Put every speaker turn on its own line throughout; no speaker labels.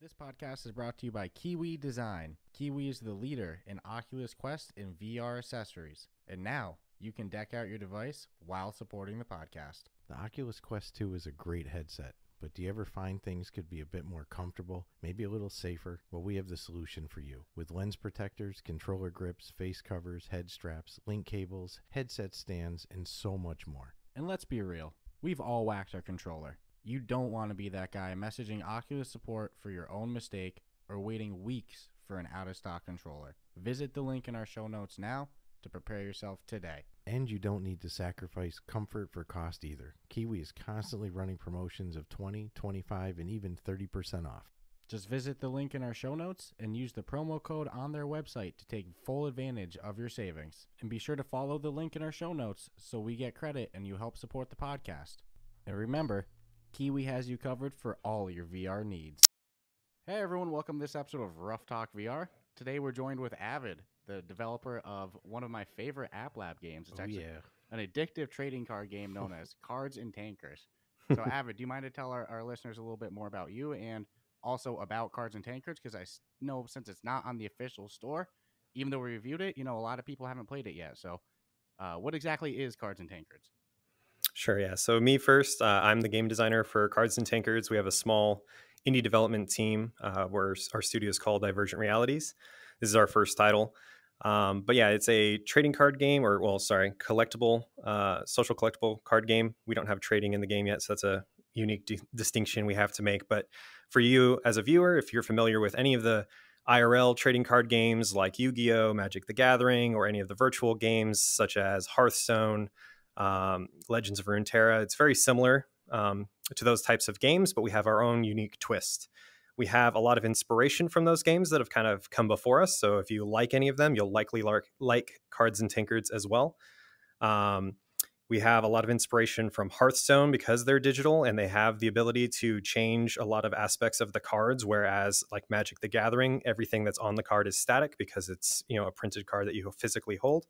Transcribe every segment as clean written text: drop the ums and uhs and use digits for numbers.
This podcast is brought to you by Kiwi Design. Kiwi is the leader in Oculus Quest and VR accessories. And now you can deck out your device while supporting the podcast.
The Oculus Quest 2 is a great headset, but do you ever find things could be a bit more comfortable, maybe a little safer? Well, we have the solution for you. With lens protectors, controller grips, face covers, head straps, link cables, headset stands, and so much more.
And let's be real, we've all whacked our controller. You don't want to be that guy messaging Oculus support for your own mistake or waiting weeks for an out-of-stock controller. Visit the link in our show notes now to prepare yourself today.
And you don't need to sacrifice comfort for cost either. Kiwi is constantly running promotions of 20, 25, and even 30% off.
Just visit the link in our show notes and use the promo code on their website to take full advantage of your savings. And be sure to follow the link in our show notes so we get credit and you help support the podcast. And remember, Kiwi has you covered for all your VR needs. Hey everyone, welcome to this episode of Ruff Talk VR. Today we're joined with Avid, the developer of one of my favorite App Lab games. It's actually an addictive trading card game known as Cards and Tankers. So Avid, do you mind to tell our listeners a little bit more about you and also about Cards and Tankards? Because I know since it's not on the official store, even though we reviewed it, a lot of people haven't played it yet. So what exactly is Cards and Tankards?
Sure, yeah. So me first, I'm the game designer for Cards and Tankards. We have a small indie development team where our studio is called Divergent Realities. This is our first title. But yeah, it's a trading card game, collectible, social collectible card game. We don't have trading in the game yet, so that's a unique distinction we have to make. But for you as a viewer, if you're familiar with any of the IRL trading card games like Yu-Gi-Oh!, Magic the Gathering, or any of the virtual games such as Hearthstone, Legends of Runeterra, it's very similar to those types of games, but we have our own unique twist. We have a lot of inspiration from those games that have kind of come before us. So if you like any of them, you'll likely like Cards and Tankards as well. We have a lot of inspiration from Hearthstone because they're digital and they have the ability to change a lot of aspects of the cards, whereas like Magic the Gathering, everything that's on the card is static because it's a printed card that you physically hold.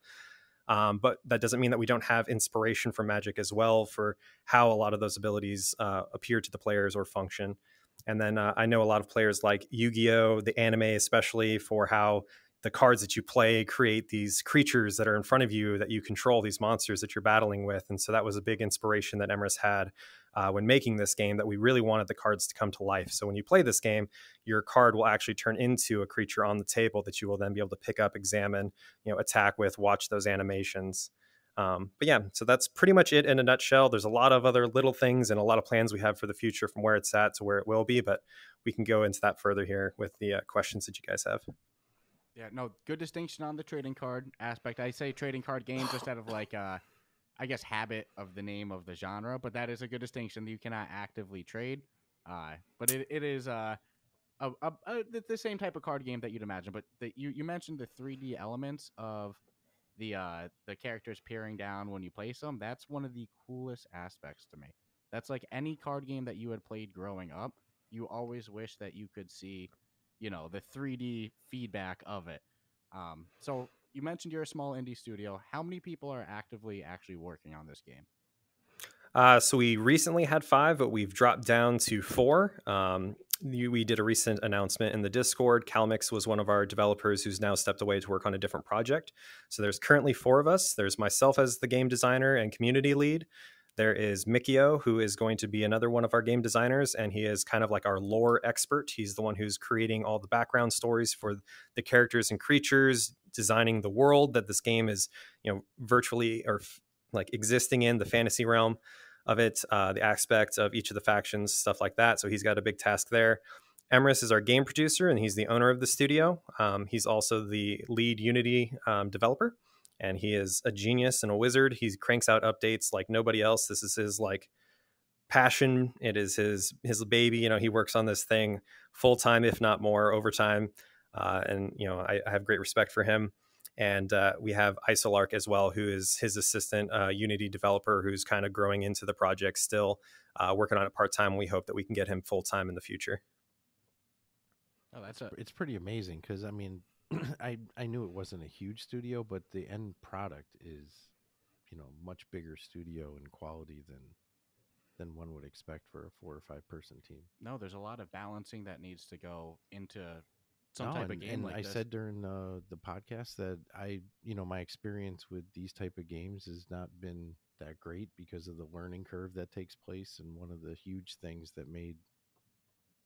But that doesn't mean that we don't have inspiration from Magic as well for how a lot of those abilities appear to the players or function. And then I know a lot of players like Yu-Gi-Oh!, the anime especially, for how the cards that you play create these creatures that are in front of you that you control, these monsters that you're battling with. And so that was a big inspiration that Emrys had when making this game, that we really wanted the cards to come to life. So when you play this game, your card will actually turn into a creature on the table that you will then be able to pick up, examine, attack with, watch those animations. But yeah, so that's pretty much it in a nutshell. There's a lot of other little things and a lot of plans we have for the future from where it's at to where it will be, but we can go into that further here with the questions that you guys have.
Yeah, no, good distinction on the trading card aspect. I say trading card game just out of habit of the name of the genre, but that is a good distinction. You cannot actively trade, but it is the same type of card game that you'd imagine. But you mentioned the 3D elements of the characters peering down when you place them. That's one of the coolest aspects to me. That's like any card game that you had played growing up. You always wish that you could see, the 3D feedback of it. So you mentioned you're a small indie studio. How many people are actually working on this game?
So we recently had 5, but we've dropped down to 4. We did a recent announcement in the Discord. Calmix was one of our developers who's now stepped away to work on a different project. So there's currently 4 of us. There's myself as the game designer and community lead. There is Mikio, who is going to be another one of our game designers, and he is kind of like our lore expert. He's the one who's creating all the background stories for the characters and creatures, designing the world that this game is, virtually or like existing in, the fantasy realm of it, the aspect of each of the factions, stuff like that. So he's got a big task there. Emrys is our game producer, and he's the owner of the studio. He's also the lead Unity developer. And he is a genius and a wizard. He cranks out updates like nobody else. This is his passion. It is his baby. He works on this thing full time, if not more, overtime. And I have great respect for him. And we have Isolark as well, who is his assistant Unity developer, who's kind of growing into the project still, working on it part time. We hope that we can get him full time in the future.
Oh, it's pretty amazing because I knew it wasn't a huge studio, but the end product is, much bigger studio and quality than than one would expect for a 4 or 5 person team.
No, there's a lot of balancing that needs to go into some
No,
type
and,
of game
and
like
I
this.
said during the podcast that my experience with these type of games has not been that great because of the learning curve that takes place. And one of the huge things that made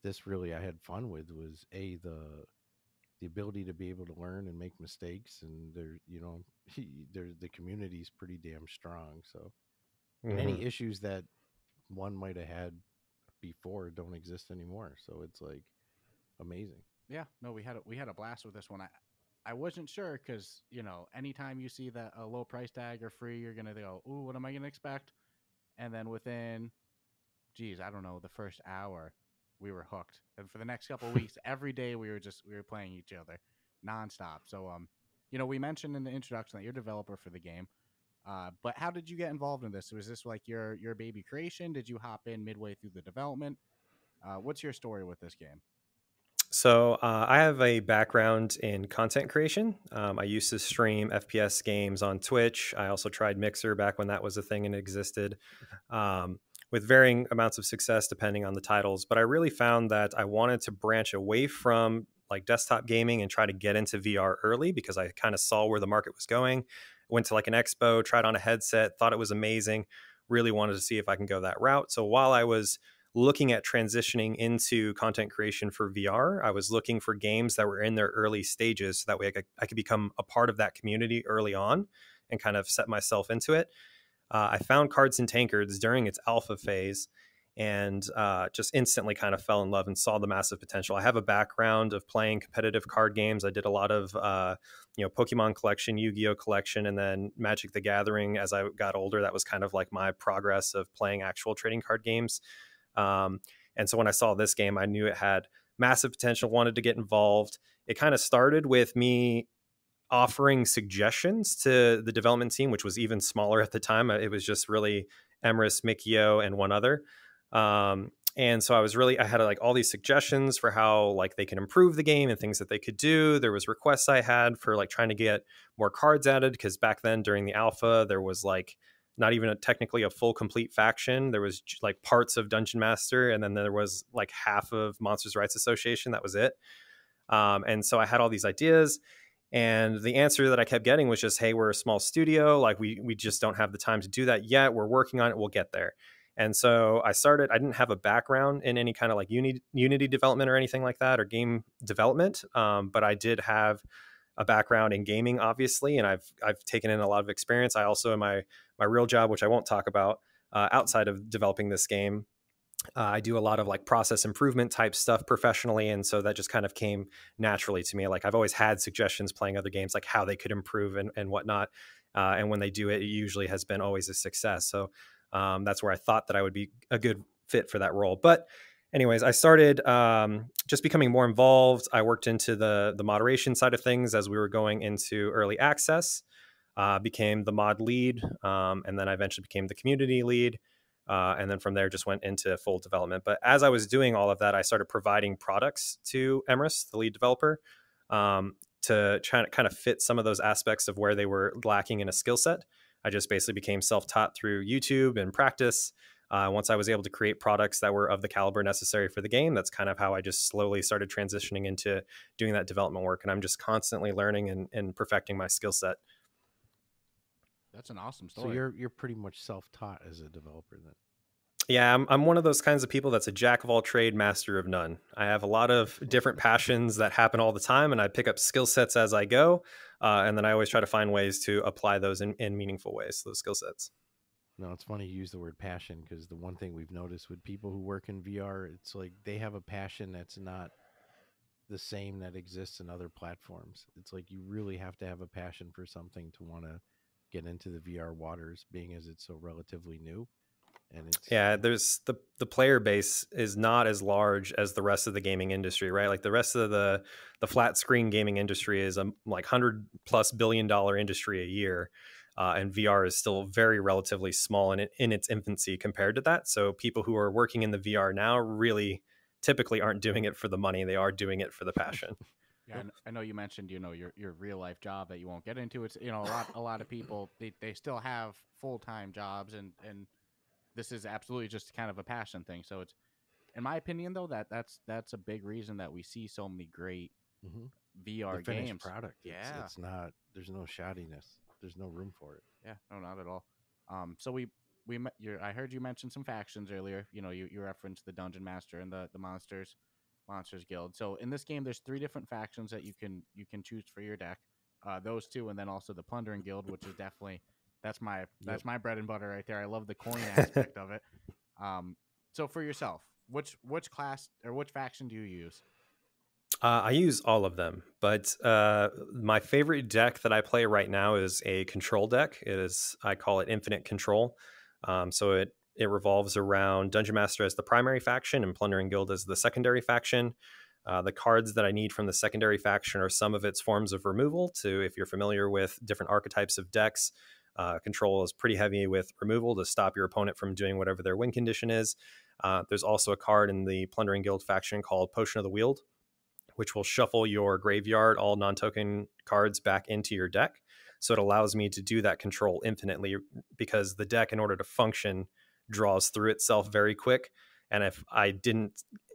this really I had fun with was the ability to be able to learn and make mistakes, and the community's pretty damn strong. So and any issues that one might have had before don't exist anymore. So it's like amazing.
Yeah, no, we had a blast with this one. I wasn't sure because anytime you see that a low price tag or free, you're gonna go, ooh, what am I gonna expect? And then within, geez, I don't know, the first hour, we were hooked. And for the next couple of weeks, every day we were playing each other nonstop. So we mentioned in the introduction that you're a developer for the game. But how did you get involved in this? Was this like your baby creation? Did you hop in midway through the development? What's your story with this game?
So I have a background in content creation. I used to stream FPS games on Twitch. I also tried Mixer back when that was a thing and existed, with varying amounts of success depending on the titles. But I really found that I wanted to branch away from like desktop gaming and try to get into VR early because I kind of saw where the market was going. Went to like an expo, tried on a headset, thought it was amazing, really wanted to see if I can go that route. So while I was looking at transitioning into content creation for VR, I was looking for games that were in their early stages so that way I could become a part of that community early on and kind of set myself into it. I found Cards and Tankards during its alpha phase and just instantly kind of fell in love and saw the massive potential. I have a background of playing competitive card games. I did a lot of Pokemon collection, Yu-Gi-Oh collection, and then Magic the Gathering as I got older. That was kind of like my progress of playing actual trading card games. And so when I saw this game, I knew it had massive potential, wanted to get involved. It kind of started with me offering suggestions to the development team, which was even smaller at the time. It was just really Emrys, Mikio, and one other. And so I had like all these suggestions for how like they can improve the game and things that they could do. There was requests I had for like trying to get more cards added, because back then during the alpha, there was like not even technically a full complete faction. There was like parts of Dungeon Master, and then there was like half of Monsters Rights Association. That was it. And so I had all these ideas, and the answer that I kept getting was just, hey, we're a small studio. Like we just don't have the time to do that yet. We're working on it. We'll get there. And so I didn't have a background in any kind of like Unity development or anything like that, or game development. But I did have a background in gaming, obviously, and I've taken in a lot of experience. I also, in my real job, which I won't talk about, outside of developing this game, I do a lot of like process improvement type stuff professionally. And so that just kind of came naturally to me. Like I've always had suggestions playing other games, like how they could improve and whatnot. And when they do it, it usually has been always a success. So that's where I thought that I would be a good fit for that role. But anyways, I started just becoming more involved. I worked into the moderation side of things as we were going into early access, became the mod lead. And then I eventually became the community lead. And then from there just went into full development. But as I was doing all of that, I started providing products to Emrys, the lead developer, to try to kind of fit some of those aspects of where they were lacking in a skill set. I just basically became self-taught through YouTube and practice. Once I was able to create products that were of the caliber necessary for the game, that's kind of how I just slowly started transitioning into doing that development work. And I'm just constantly learning and perfecting my skill set.
That's an awesome story.
So you're pretty much self-taught as a developer then?
Yeah, I'm one of those kinds of people that's a jack of all trade, master of none. I have a lot of different passions that happen all the time, and I pick up skill sets as I go. And then I always try to find ways to apply those in meaningful ways, those skill sets.
No, it's funny you use the word passion, because the one thing we've noticed with people who work in VR, it's like they have a passion that's not the same that exists in other platforms. It's like you really have to have a passion for something to want to get into the VR waters, being as it's so relatively new. And
there's the player base is not as large as the rest of the gaming industry, right? Like the rest of the flat screen gaming industry is a like $100+ billion industry a year. And VR is still very relatively small in its infancy compared to that. So people who are working in the VR now really typically aren't doing it for the money. They are doing it for the passion.
Yeah, I know you mentioned, your real life job that you won't get into. It's, a lot of people, they still have full-time jobs and this is absolutely just kind of a passion thing. So it's, in my opinion, though, that's a big reason that we see so many great
Mm-hmm.
VR
The finished
games.
product.
Yeah,
It's not. There's no shoddiness. There's no room for it.
yeah, no, not at all. So I heard you mention some factions earlier. You know, you referenced the Dungeon Master and the Monsters Guild. So in this game, there's 3 different factions that you can choose for your deck. Those 2, and then also the Plundering Guild, which is definitely that's my bread and butter right there. I love the coin aspect of it. So for yourself, which class or which faction do you use?
I use all of them, but my favorite deck that I play right now is a control deck. I call it Infinite Control. So it revolves around Dungeon Master as the primary faction and Plundering Guild as the secondary faction. The cards that I need from the secondary faction are some of its forms of removal. If you're familiar with different archetypes of decks, control is pretty heavy with removal to stop your opponent from doing whatever their win condition is. There's also a card in the Plundering Guild faction called Potion of the Wield, which will shuffle your graveyard, all non-token cards, back into your deck. So it allows me to do that control infinitely, because the deck, in order to function, draws through itself very quick. And if I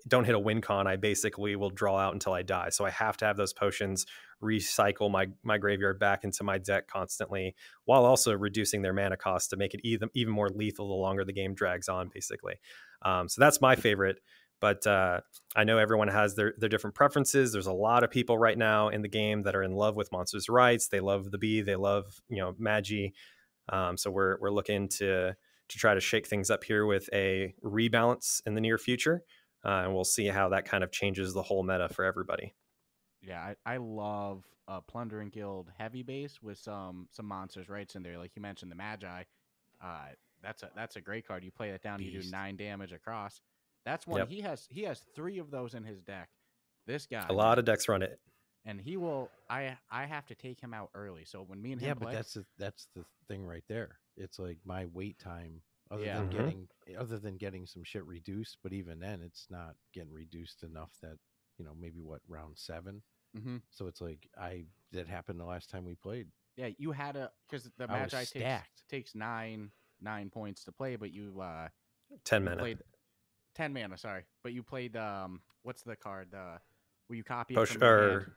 don't hit a win con, I basically will draw out until I die. So I have to have those potions recycle my graveyard back into my deck constantly, while also reducing their mana cost to make it even more lethal the longer the game drags on, basically. So that's my favorite. But I know everyone has their different preferences. There's a lot of people right now in the game that are in love with Monsters' Rights. They love the Bee. They love, Magi. So we're looking to try to shake things up here with a rebalance in the near future. And we'll see how that kind of changes the whole meta for everybody.
Yeah, I love Plundering Guild heavy base with some Monsters' Rights in there. Like you mentioned, the Magi. That's a great card. You play that down, you do 9 damage across. That's one.
Yep.
He has 3 of those in his deck. This guy,
a lot of decks run it,
and he will. I have to take him out early. So when me and him
But
play,
that's the thing right there. It's like my wait time, other
Yeah.
than
Mhm.
getting getting some shit reduced, but even then, it's not getting reduced enough that maybe round 7.
mm-hmm.
So it's like that happened the last time we played.
Yeah, you had because the
I was
Magi
stacked.
takes 9 points to play, but you
10
you
mana.
played 10 mana. Sorry, but you played what's the card? Where you copy it
Potion,
from your hand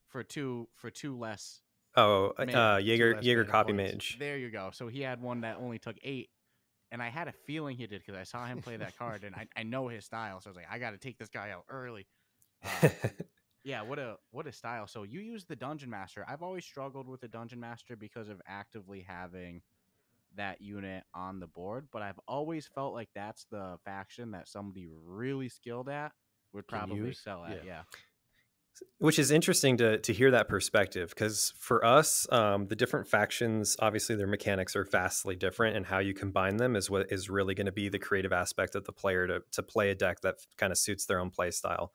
for two less.
Jaeger
mana
copy
points.
mage.
There you go. So he had one that only took 8, and I had a feeling he did because I saw him play that card, and I know his style. So I was like, I got to take this guy out early. Yeah, what a style. So you use the Dungeon Master. I've always struggled with the Dungeon Master because of actively having that unit on the board, but I've always felt like that's the faction that somebody really skilled at would
Can
probably
use?
excel at. Yeah.
Which is interesting to hear that perspective, because for us, the different factions, obviously their mechanics are vastly different, and how you combine them is what is really going to be the creative aspect of the player to play a deck that kind of suits their own play style.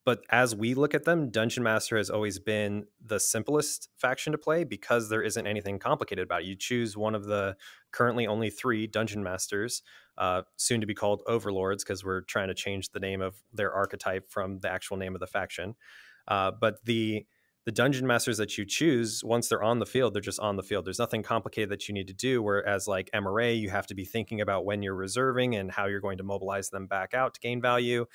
But as we look at them, Dungeon Master has always been the simplest faction to play, because there isn't anything complicated about it. You choose one of the currently only 3 Dungeon Masters, soon to be called Overlords, because we're trying to change the name of their archetype from the actual name of the faction. But the Dungeon Masters that you choose, once they're on the field, they're just on the field. There's nothing complicated that you need to do, whereas like MRA, you have to be thinking about when you're reserving and how you're going to mobilize them back out to gain value.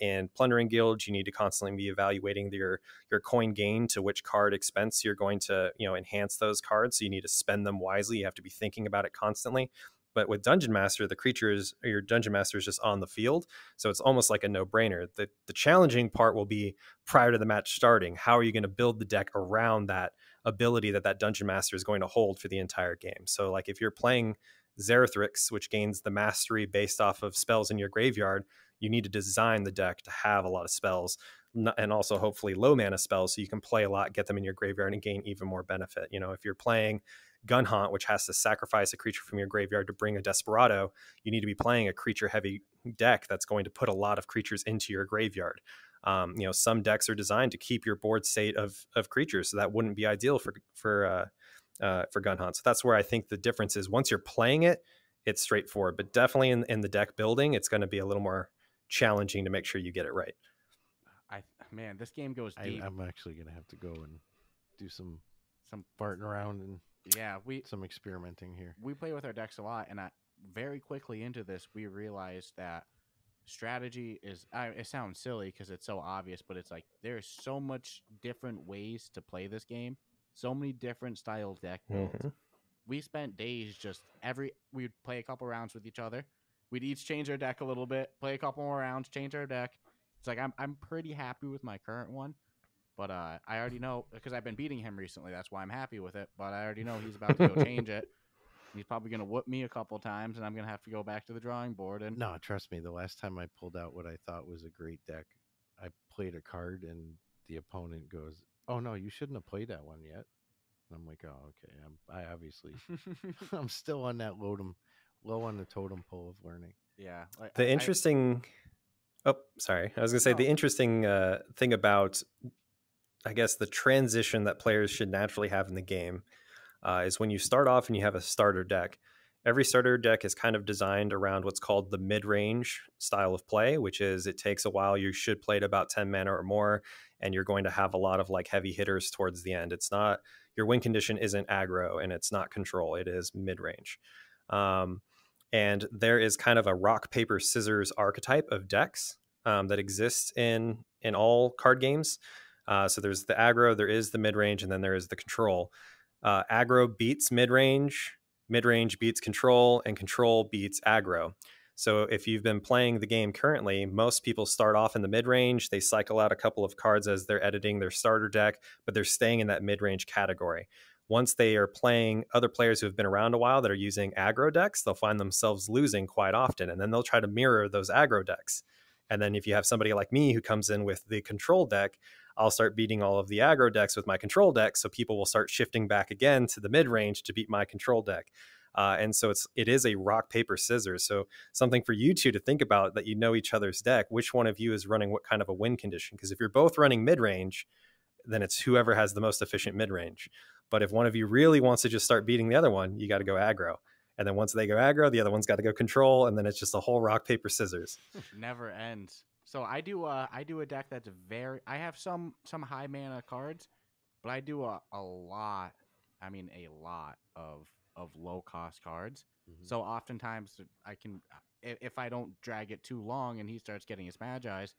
In Plundering Guild, you need to constantly be evaluating your coin gain to which card expense you're going to enhance those cards. So you need to spend them wisely. You have to be thinking about it constantly. But with Dungeon Master, your Dungeon Master is just on the field, so it's almost like a no-brainer. The challenging part will be prior to the match starting. How are you going to build the deck around that ability that Dungeon Master is going to hold for the entire game? So like if you're playing Zarathrix, which gains the mastery based off of spells in your graveyard, you need to design the deck to have a lot of spells, and also hopefully low mana spells, so you can play a lot, get them in your graveyard, and gain even more benefit. If you're playing Gun Hunt, which has to sacrifice a creature from your graveyard to bring a Desperado, you need to be playing a creature heavy deck that's going to put a lot of creatures into your graveyard. Some decks are designed to keep your board state of creatures, so that wouldn't be ideal for Gun Hunt. So that's where I think the difference is. Once you're playing it, it's straightforward, but definitely in the deck building, it's going to be a little more challenging to make sure you get it right.
Man, this game goes deep.
I'm actually gonna have to go and do some farting around and
yeah,
some experimenting here.
We play with our decks a lot, and very quickly into this, we realized that strategy is, it sounds silly because it's so obvious, but it's like there's so much different ways to play this game, so many different style deck builds.
Mm-hmm.
We spent days just we'd play a couple rounds with each other. We'd each change our deck a little bit, play a couple more rounds, change our deck. It's like I'm pretty happy with my current one, but I already know because I've been beating him recently. That's why I'm happy with it. But I already know he's about to go change it. He's probably gonna whoop me a couple times, and I'm gonna have to go back to the drawing board. And
No, trust me. The last time I pulled out what I thought was a great deck, I played a card, and the opponent goes, "Oh no, you shouldn't have played that one yet." And I'm like, "Oh, okay." I obviously, I'm still on that low on the totem pole of learning.
yeah, like,
The interesting. Oh, sorry. I was gonna say the interesting thing about, I guess, the transition that players should naturally have in the game is when you start off and you have a starter deck. Every starter deck is kind of designed around what's called the mid-range style of play, which is it takes a while. You should play at about 10 mana or more, and you're going to have a lot of like heavy hitters towards the end. It's not, your win condition isn't aggro, and it's not control. It is mid-range. And there is kind of a rock, paper, scissors archetype of decks that exists in all card games. So there's the aggro, there is the mid-range, and then there is the control. Aggro beats mid-range beats control, and control beats aggro. So if you've been playing the game currently, most people start off in the mid-range. They cycle out a couple of cards as they're editing their starter deck, but they're staying in that mid-range category. Once they are playing other players who have been around a while that are using aggro decks, they'll find themselves losing quite often, and then they'll try to mirror those aggro decks. And then if you have somebody like me who comes in with the control deck, I'll start beating all of the aggro decks with my control deck, so people will start shifting back again to the mid-range to beat my control deck. And so it is a rock, paper, scissors. So something for you two to think about, that you know each other's deck, which one of you is running what kind of a win condition. Because if you're both running mid-range, then it's whoever has the most efficient mid-range. But if one of you really wants to just start beating the other one, you got to go aggro. And then once they go aggro, the other one's got to go control, and then it's just a whole rock, paper, scissors.
Never ends. So I do a deck that's I have some high mana cards, but I do a lot of low cost cards. Mm-hmm. So oftentimes I can, if I don't drag it too long and he starts getting his Magi's,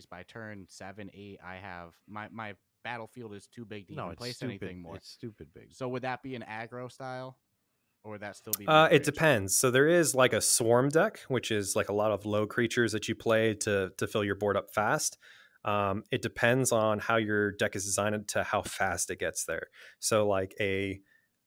by turn 7, 8, I have my battlefield is too big to even place anything more.
It's stupid big.
So would that be an aggro style? Or would that still be?
It depends. So there is like a swarm deck, which is like a lot of low creatures that you play to fill your board up fast. It depends on how your deck is designed to how fast it gets there. So like a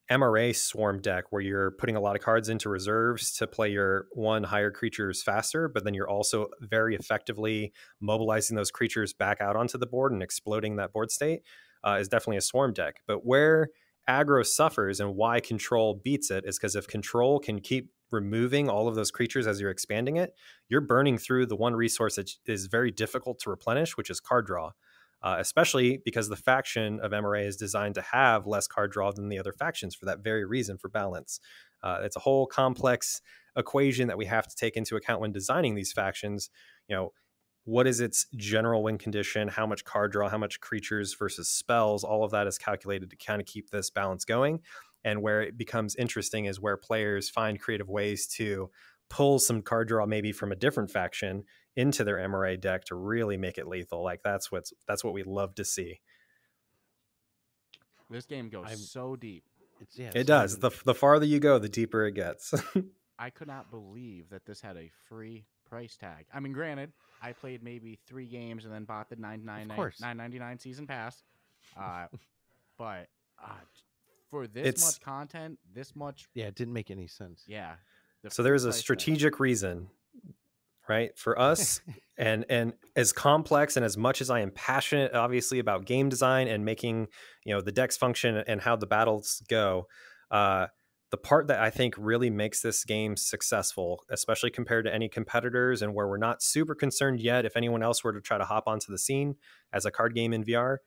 MRA swarm deck where you're putting a lot of cards into reserves to play your higher creatures faster, but then you're also very effectively mobilizing those creatures back out onto the board and exploding that board state, is definitely a swarm deck. But where aggro suffers and why control beats it is because if control can keep removing all of those creatures as you're expanding it, you're burning through the one resource that is very difficult to replenish, which is card draw. Especially because the faction of MRA is designed to have less card draw than the other factions for that very reason, for balance. It's a whole complex equation that we have to take into account when designing these factions. You know, what is its general win condition? How much card draw? How much creatures versus spells? All of that is calculated to kind of keep this balance going. And where it becomes interesting is where players find creative ways to pull some card draw maybe from a different faction into their MRA deck to really make it lethal. Like that's what we love to see.
This game goes so deep.
It does. The farther you go, the deeper it gets.
I could not believe that this had a free price tag. I mean, granted, I played maybe 3 games and then bought the $9.99 season pass. But for this much content, this much...
Yeah, it didn't make any sense.
Yeah.
So there's a strategic reason, right? For us, and as complex and as much as I am passionate, obviously, about game design and making, the decks function and how the battles go, the part that I think really makes this game successful, especially compared to any competitors and where we're not super concerned yet if anyone else were to try to hop onto the scene as a card game in VR,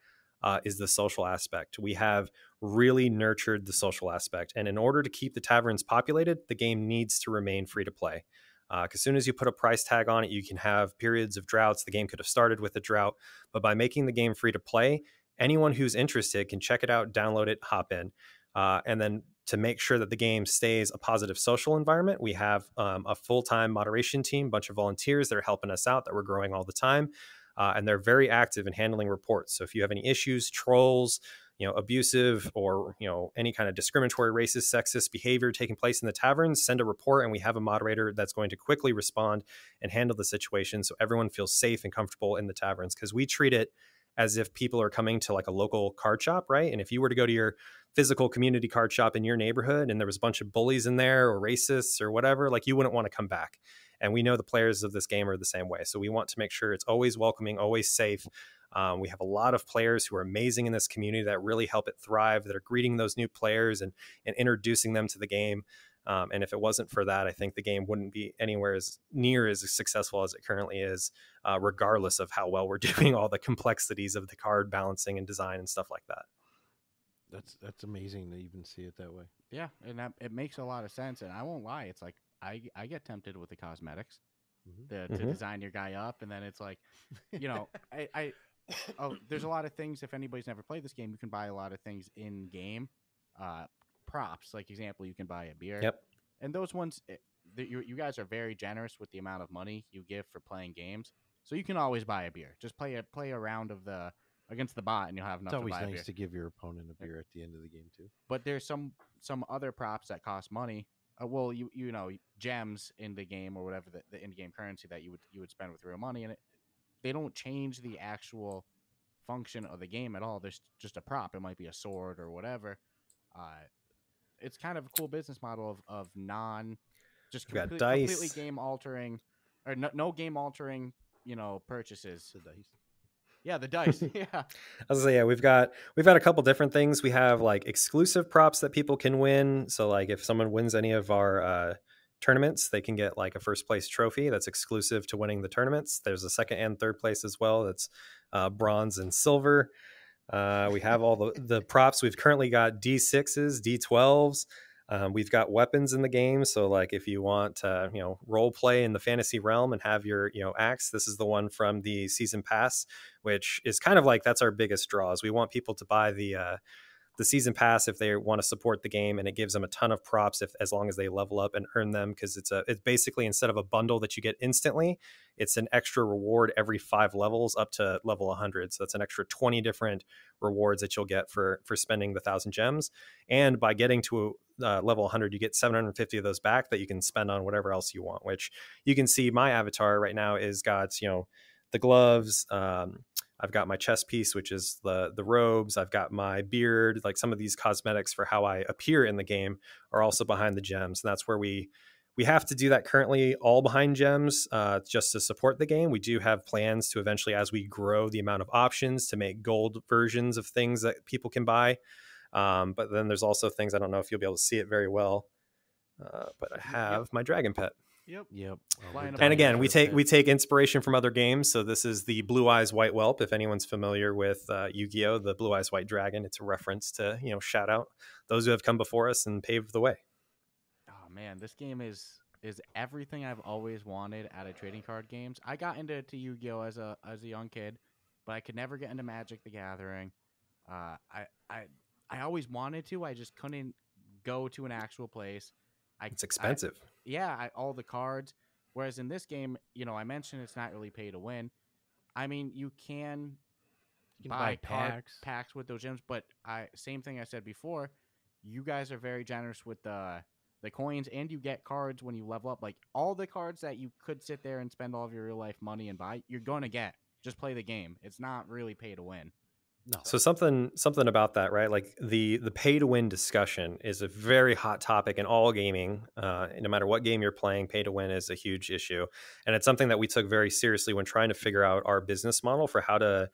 is the social aspect. We have really nurtured the social aspect. And in order to keep the taverns populated, the game needs to remain free to play. As soon as you put a price tag on it, you can have periods of droughts. The game could have started with a drought, but by making the game free to play, anyone who's interested can check it out, download it, hop in. And then to make sure that the game stays a positive social environment. We have a full-time moderation team, bunch of volunteers that are helping us out, that we're growing all the time. And they're very active in handling reports. So if you have any issues, trolls, abusive, or, any kind of discriminatory, racist, sexist behavior taking place in the taverns, send a report, and we have a moderator that's going to quickly respond and handle the situation so everyone feels safe and comfortable in the taverns. Because we treat it as if people are coming to like a local card shop, right? And if you were to go to your physical community card shop in your neighborhood and there was a bunch of bullies in there or racists or whatever, like, you wouldn't want to come back. And we know the players of this game are the same way. So we want to make sure it's always welcoming, always safe. We have a lot of players who are amazing in this community that really help it thrive, that are greeting those new players and introducing them to the game. And if it wasn't for that, I think the game wouldn't be anywhere as near as successful as it currently is, regardless of how well we're doing all the complexities of the card balancing and design and stuff like that.
That's amazing to even see it that way.
Yeah, and it makes a lot of sense. And I won't lie, it's like I get tempted with the cosmetics to design your guy up, and then it's like, there's a lot of things. If anybody's never played this game, you can buy a lot of things in game. Props, like example, you can buy a beer.
Yep.
And those ones, you guys are very generous with the amount of money you give for playing games. So you can always buy a beer. Just play a round of against the bot, and you'll have enough to buy a beer.
It's always nice to give your opponent a beer at the end of the game too.
But there's some other props that cost money. Well, you know, gems in the game or whatever the in-game currency that you would spend with real money, and they don't change the actual function of the game at all. There's just a prop. It might be a sword or whatever. It's kind of a cool business model of completely game altering, or no game altering, purchases.
The dice.
Yeah, the dice. Yeah.
I was gonna say, we've got a couple different things. We have like exclusive props that people can win. So like if someone wins any of our tournaments, they can get like a first place trophy that's exclusive to winning the tournaments. There's a second and third place as well. That's bronze and silver. We have all the props. We've currently got D6s, D12s. We've got weapons in the game. So like if you want to, role play in the fantasy realm and have your, axe, this is the one from the season pass, which is kind of like, that's our biggest draw, is we want people to buy the season pass if they want to support the game, and it gives them a ton of props as long as they level up and earn them, because it's basically, instead of a bundle that you get instantly, it's an extra reward every 5 levels up to level 100. So that's an extra 20 different rewards that you'll get for spending the 1,000 gems. And by getting to level 100, you get 750 of those back that you can spend on whatever else you want, which you can see my avatar right now is got, the gloves, I've got my chest piece, which is the robes. I've got my beard. Like some of these cosmetics for how I appear in the game are also behind the gems. And that's where we have to do that currently all behind gems, just to support the game. We do have plans to eventually, as we grow the amount of options, to make gold versions of things that people can buy. But then there's also things, I don't know if you'll be able to see it very well, but I have my dragon pet.
Yep.
And again, we take inspiration from other games. So this is the Blue Eyes White Whelp. If anyone's familiar with Yu-Gi-Oh, the Blue Eyes White Dragon, it's a reference to, shout out those who have come before us and paved the way.
Oh man, this game is everything I've always wanted out of trading card games. I got into Yu-Gi-Oh as a young kid, but I could never get into Magic the Gathering. I always wanted to. I just couldn't go to an actual place.
It's expensive.
All the cards. Whereas in this game, I mentioned it's not really pay to win. I mean, you can buy packs with those gems, but same thing I said before. You guys are very generous with the coins, and you get cards when you level up. Like all the cards that you could sit there and spend all of your real life money and buy, you're going to get. Just play the game. It's not really pay to win.
No.
So something about that, right? Like the pay to win discussion is a very hot topic in all gaming. No matter what game you're playing, pay to win is a huge issue, and it's something that we took very seriously when trying to figure out our business model for how to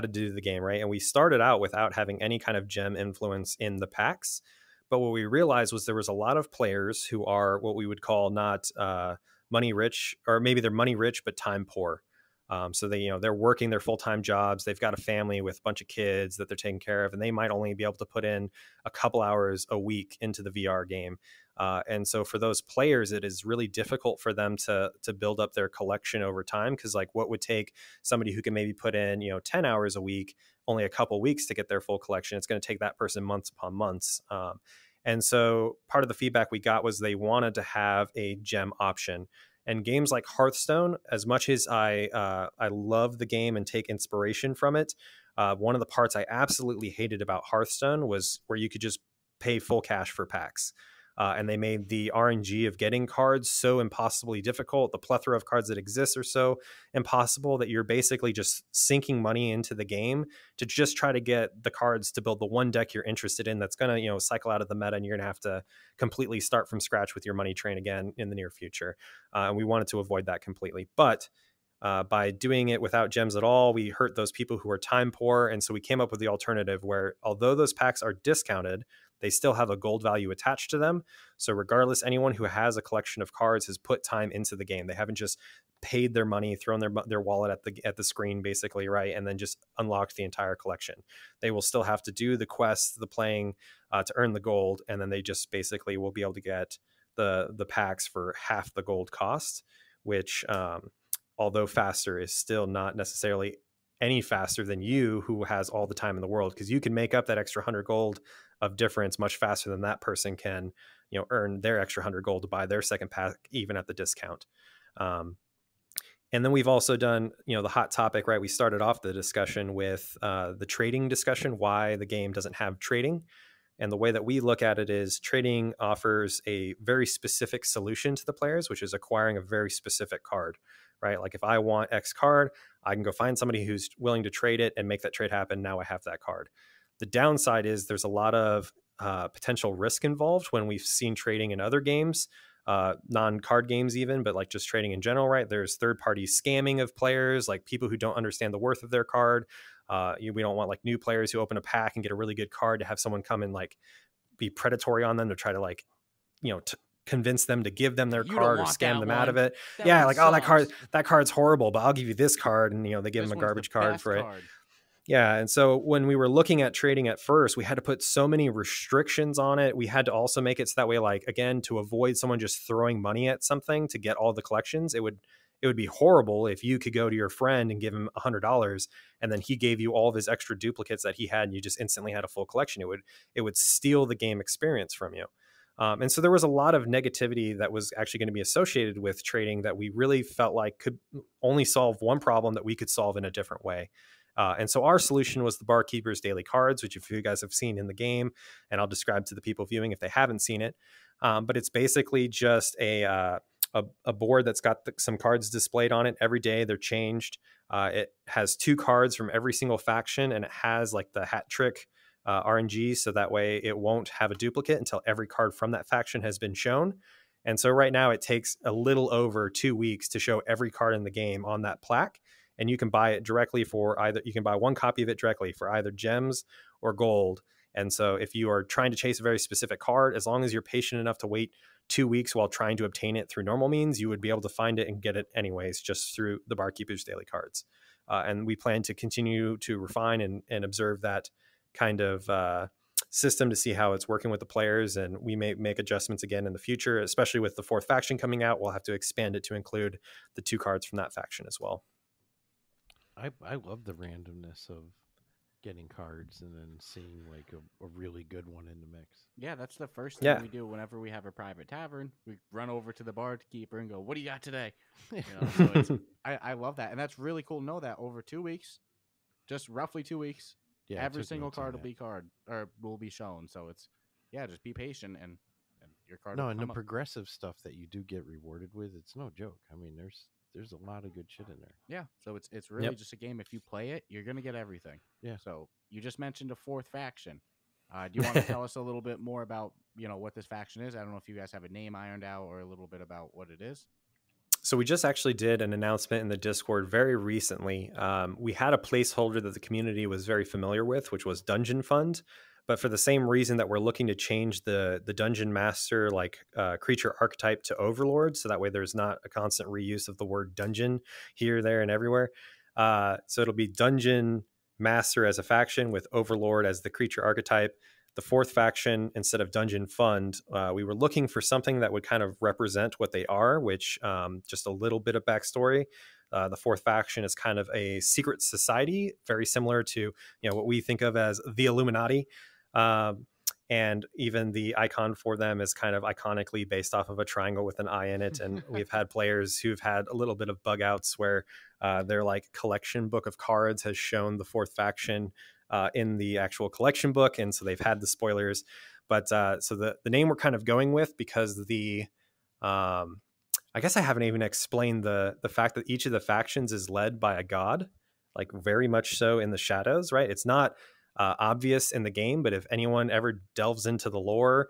do the game, right? And we started out without having any kind of gem influence in the packs, but what we realized was there was a lot of players who are what we would call not money rich, or maybe they're money rich but time poor. So they're working their full-time jobs. They've got a family with a bunch of kids that they're taking care of, and they might only be able to put in a couple hours a week into the VR game. And so for those players, it is really difficult for them to build up their collection over time. Cause like what would take somebody who can maybe put in, 10 hours a week, only a couple weeks to get their full collection, it's going to take that person months upon months. And so part of the feedback we got was they wanted to have a gem option. And games like Hearthstone, as much as I love the game and take inspiration from it, one of the parts I absolutely hated about Hearthstone was where you could just pay full cash for packs. And they made the RNG of getting cards so impossibly difficult. The plethora of cards that exist are so impossible that you're basically just sinking money into the game to just try to get the cards to build the one deck you're interested in that's going to, cycle out of the meta, and you're going to have to completely start from scratch with your money train again in the near future. And we wanted to avoid that completely. But by doing it without gems at all, we hurt those people who are time poor. And so we came up with the alternative where, although those packs are discounted, they still have a gold value attached to them. So regardless, anyone who has a collection of cards has put time into the game. They haven't just paid their money, thrown their wallet at the screen, basically, right, and then just unlocked the entire collection. They will still have to do the quests, the playing to earn the gold, and then they just basically will be able to get the packs for half the gold cost, which, although faster, is still not necessarily any faster than you, who has all the time in the world, because you can make up that extra 100 gold of difference much faster than that person can, earn their extra 100 gold to buy their second pack, even at the discount. And then we've also done, the hot topic, right? We started off the discussion with the trading discussion, why the game doesn't have trading. And the way that we look at it is trading offers a very specific solution to the players, which is acquiring a very specific card, right? Like if I want X card, I can go find somebody who's willing to trade it and make that trade happen. Now I have that card. The downside is there's a lot of potential risk involved when we've seen trading in other games, non-card games even, but like just trading in general, right? There's third-party scamming of players, like people who don't understand the worth of their card. We don't want like new players who open a pack and get a really good card to have someone come and like be predatory on them to try to like, convince them to give them their card or scam them out of it. Yeah, like, oh, that card's horrible, but I'll give you this card, and they give them a garbage card for it. Yeah. And so when we were looking at trading at first, we had to put so many restrictions on it. We had to also make it so that way, like, again, to avoid someone just throwing money at something to get all the collections. It would be horrible if you could go to your friend and give him $100 and then he gave you all of his extra duplicates that he had and you just instantly had a full collection. It would steal the game experience from you. And so there was a lot of negativity that was actually going to be associated with trading that we really felt like could only solve one problem that we could solve in a different way. And so our solution was the Barkeeper's Daily Cards, which if you guys have seen in the game, and I'll describe to the people viewing if they haven't seen it, but it's basically just a board that's got some cards displayed on it every day. They're changed. It has 2 cards from every single faction, and it has like the hat trick RNG, so that way it won't have a duplicate until every card from that faction has been shown. And so right now it takes a little over 2 weeks to show every card in the game on that plaque. And you can buy it directly you can buy one copy of it directly for either gems or gold. And so if you are trying to chase a very specific card, as long as you're patient enough to wait 2 weeks while trying to obtain it through normal means, you would be able to find it and get it anyways, just through the Barkeeper's Daily Cards. And we plan to continue to refine and observe that kind of system to see how it's working with the players. And we may make adjustments again in the future, especially with the 4th faction coming out. We'll have to expand it to include the 2 cards from that faction as well.
I love the randomness of getting cards and then seeing like a really good one in the mix.
Yeah, that's the first thing we do whenever we have a private tavern. We run over to the barkeeper and go, "What do you got today?" So I love that, and that's really cool to know that over 2 weeks, just roughly 2 weeks, every single card will be shown. So it's just be patient and your card.
No, and the progressive stuff that you do get rewarded with, it's no joke. I mean, there's a lot of good shit in there.
Yeah, so it's really just a game. If you play it, you're gonna get everything.
Yeah.
So you just mentioned a 4th faction. Do you want to tell us a little bit more about what this faction is? I don't know if you guys have a name ironed out or a little bit about what it is.
So we just actually did an announcement in the Discord very recently. We had a placeholder that the community was very familiar with, which was Dungeon Fund. But for the same reason that we're looking to change the Dungeon Master creature archetype to Overlord, so that way there's not a constant reuse of the word dungeon here, there, and everywhere. So it'll be Dungeon Master as a faction with Overlord as the creature archetype. The 4th faction, instead of Dungeon Fund, we were looking for something that would kind of represent what they are, which just a little bit of backstory. The 4th faction is kind of a secret society, very similar to what we think of as the Illuminati. And even the icon for them is kind of iconically based off of a triangle with an eye in it. And we've had players who've had a little bit of bug outs where their like collection book of cards has shown the fourth faction in the actual collection book. And so they've had the spoilers. But so the name we're kind of going with, because the I guess I haven't even explained the fact that each of the factions is led by a god, like very much so in the shadows, right? It's not obvious in the game, but if anyone ever delves into the lore,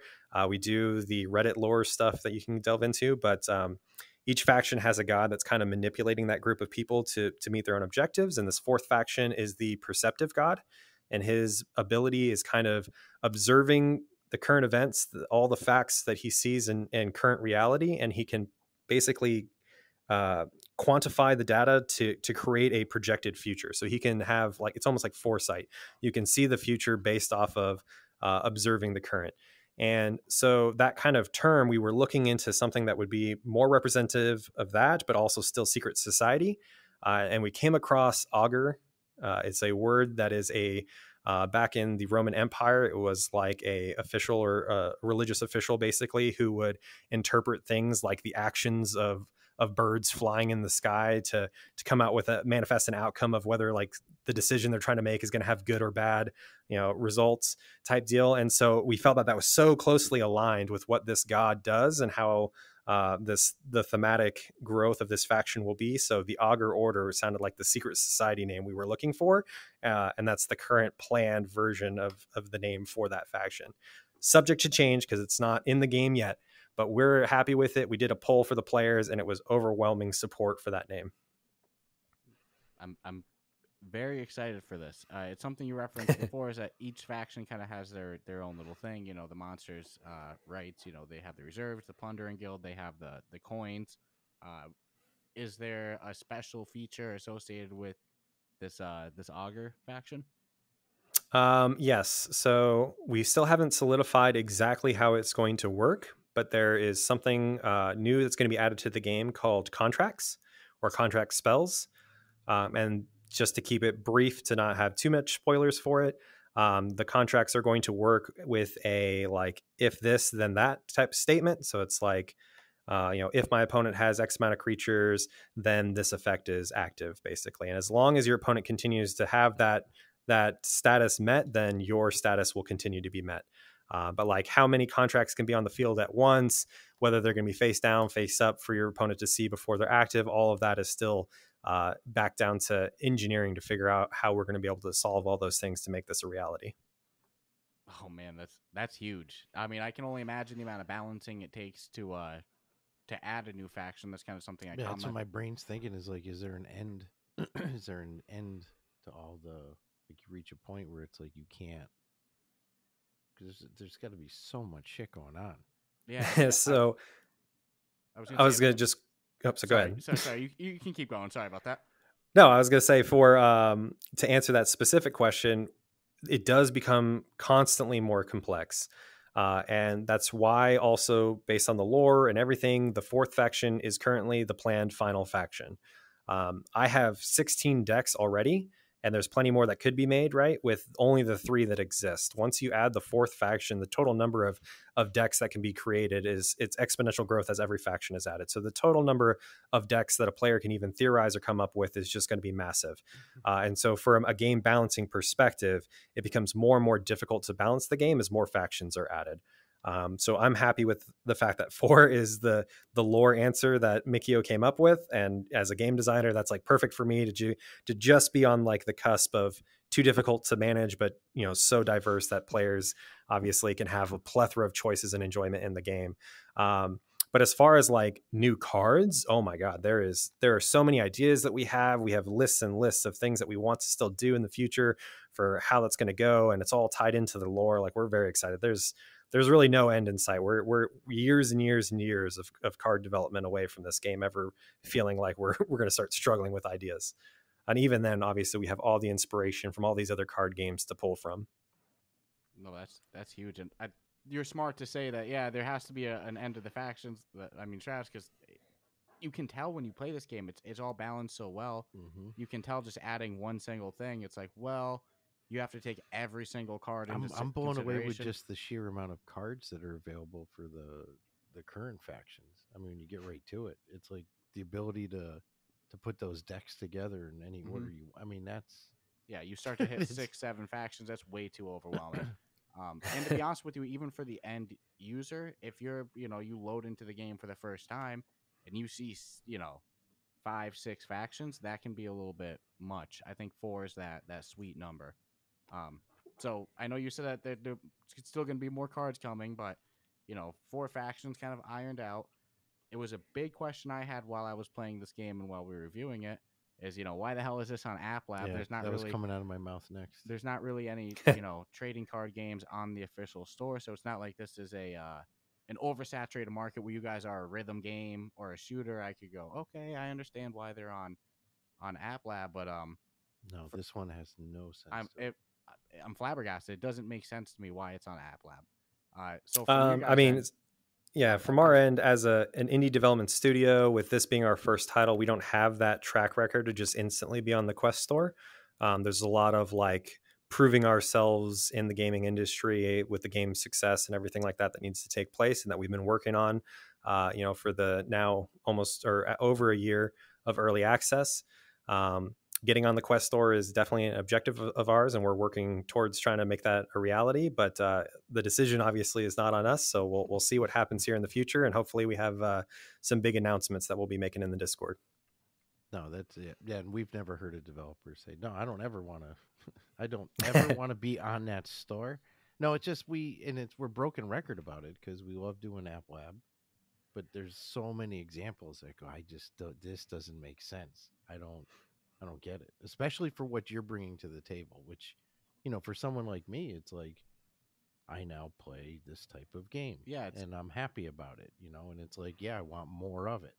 we do the Reddit lore stuff that you can delve into. But each faction has a god that's kind of manipulating that group of people to meet their own objectives. And this fourth faction is the perceptive god, and his ability is kind of observing the current events, all the facts that he sees in current reality, and he can basically quantify the data to create a projected future. So he can have, like, it's almost like foresight. You can see the future based off of observing the current. And so that kind of term, we were looking into something that would be more representative of that, but also still secret society. And we came across augur. It's a word that is back in the Roman Empire, it was like a official or a religious official, basically, who would interpret things like the actions of birds flying in the sky to come out with manifest an outcome of whether like the decision they're trying to make is going to have good or bad, results type deal. And so we felt that was so closely aligned with what this god does and how the thematic growth of this faction will be. So the Augur Order sounded like the secret society name we were looking for, and that's the current planned version of the name for that faction. Subject to change because it's not in the game yet, but we're happy with it. We did a poll for the players, and it was overwhelming support for that name.
I'm very excited for this. It's something you referenced before, is that each faction kind of has their own little thing. The monsters' rights. They have the reserves, the plundering guild. They have the coins. Is there a special feature associated with this augur faction?
Yes. So we still haven't solidified exactly how it's going to work, but there is something new that's going to be added to the game called contracts or contract spells. And just to keep it brief, to not have too much spoilers for it, the contracts are going to work with a like if this then that type statement. So it's like, if my opponent has X amount of creatures, then this effect is active, basically. And as long as your opponent continues to have that status met, then your status will continue to be met. But like how many contracts can be on the field at once, whether they're going to be face down, face up for your opponent to see before they're active, all of that is still back down to engineering to figure out how we're going to be able to solve all those things to make this a reality.
Oh man, that's huge. I mean, I can only imagine the amount of balancing it takes to add a new faction. That's kind of something
that's what my brain's thinking, is like, is there an end? Is there an end to all the, like, you reach a point where it's like you can't, because there's got to be so much shit going on.
Yeah.
So I was going to just go ahead.
Sorry, you can keep going. Sorry about that.
No, I was going to say, for to answer that specific question, it does become constantly more complex. And that's why also, based on the lore and everything, the fourth faction is currently the planned final faction. I have 16 decks already, and there's plenty more that could be made, right? With only the 3 that exist. Once you add the fourth faction, the total number of decks that can be created it's exponential growth as every faction is added. So the total number of decks that a player can even theorize or come up with is just going to be massive. And so from a game balancing perspective, it becomes more and more difficult to balance the game as more factions are added. So I'm happy with the fact that 4 is the lore answer that Mikio came up with. And as a game designer, that's like perfect for me to just be on like the cusp of too difficult to manage, but so diverse that players obviously can have a plethora of choices and enjoyment in the game. But as far as like new cards, oh my God, there are so many ideas that we have. We have lists and lists of things that we want to still do in the future for how that's going to go. And it's all tied into the lore. Like, we're very excited. There's really no end in sight. We're years and years and years of card development away from this game ever feeling like we're going to start struggling with ideas. And even then, obviously, we have all the inspiration from all these other card games to pull from.
No, that's huge. And you're smart to say that, yeah, there has to be an end to the factions. Stratus, because you can tell when you play this game, it's all balanced so well.
Mm-hmm.
You can tell just adding one single thing. It's like, well, you have to take every single card into
I'm blown away with
consideration.
just the sheer amount of cards that are available for the current factions. I mean, when you get right to it, it's like the ability to put those decks together in any order you. I mean, that's
Yeah, you start to hit
it's-
6, 7 factions. That's way too overwhelming. And to be honest with you, even for the end user, if you're, you load into the game for the first time and you see, 5, 6 factions, that can be a little bit much. I think 4 is that sweet number. So I know you said that there's still going to be more cards coming, but 4 factions kind of ironed out. It was a big question I had while I was playing this game and while we were reviewing it. Is why the hell is this on App Lab?
yeah,
There's not
that
really
was coming out of my mouth next.
there's not really any trading card games on the official store, so it's not like this is an oversaturated market where you guys are a rhythm game or a shooter. I could go, okay, I understand why they're on App Lab, but
No, this one has no sense.
I'm flabbergasted. It doesn't make sense to me why it's on App Lab. So from you guys,
I mean,
end,
yeah, from our end as an indie development studio, with this being our first title, we don't have that track record to just instantly be on the Quest store. There's a lot of like proving ourselves in the gaming industry with the game's success and everything like that needs to take place, and that we've been working on, for the now almost or over a year of early access. Getting on the Quest store is definitely an objective of ours, and we're working towards trying to make that a reality. But the decision obviously is not on us, so we'll see what happens here in the future, and hopefully we have some big announcements that we'll be making in the Discord.
No, that's it. Yeah, and we've never heard a developer say, "No, I don't ever want to. I don't ever want to be on that store." No, it's just we're broken record about it because we love doing App Lab, but there's so many examples that go, this doesn't make sense. I don't get it, especially for what you're bringing to the table, which, for someone like me, it's like, I now play this type of game.
Yeah,
and I'm happy about it, and it's like, yeah, I want more of it.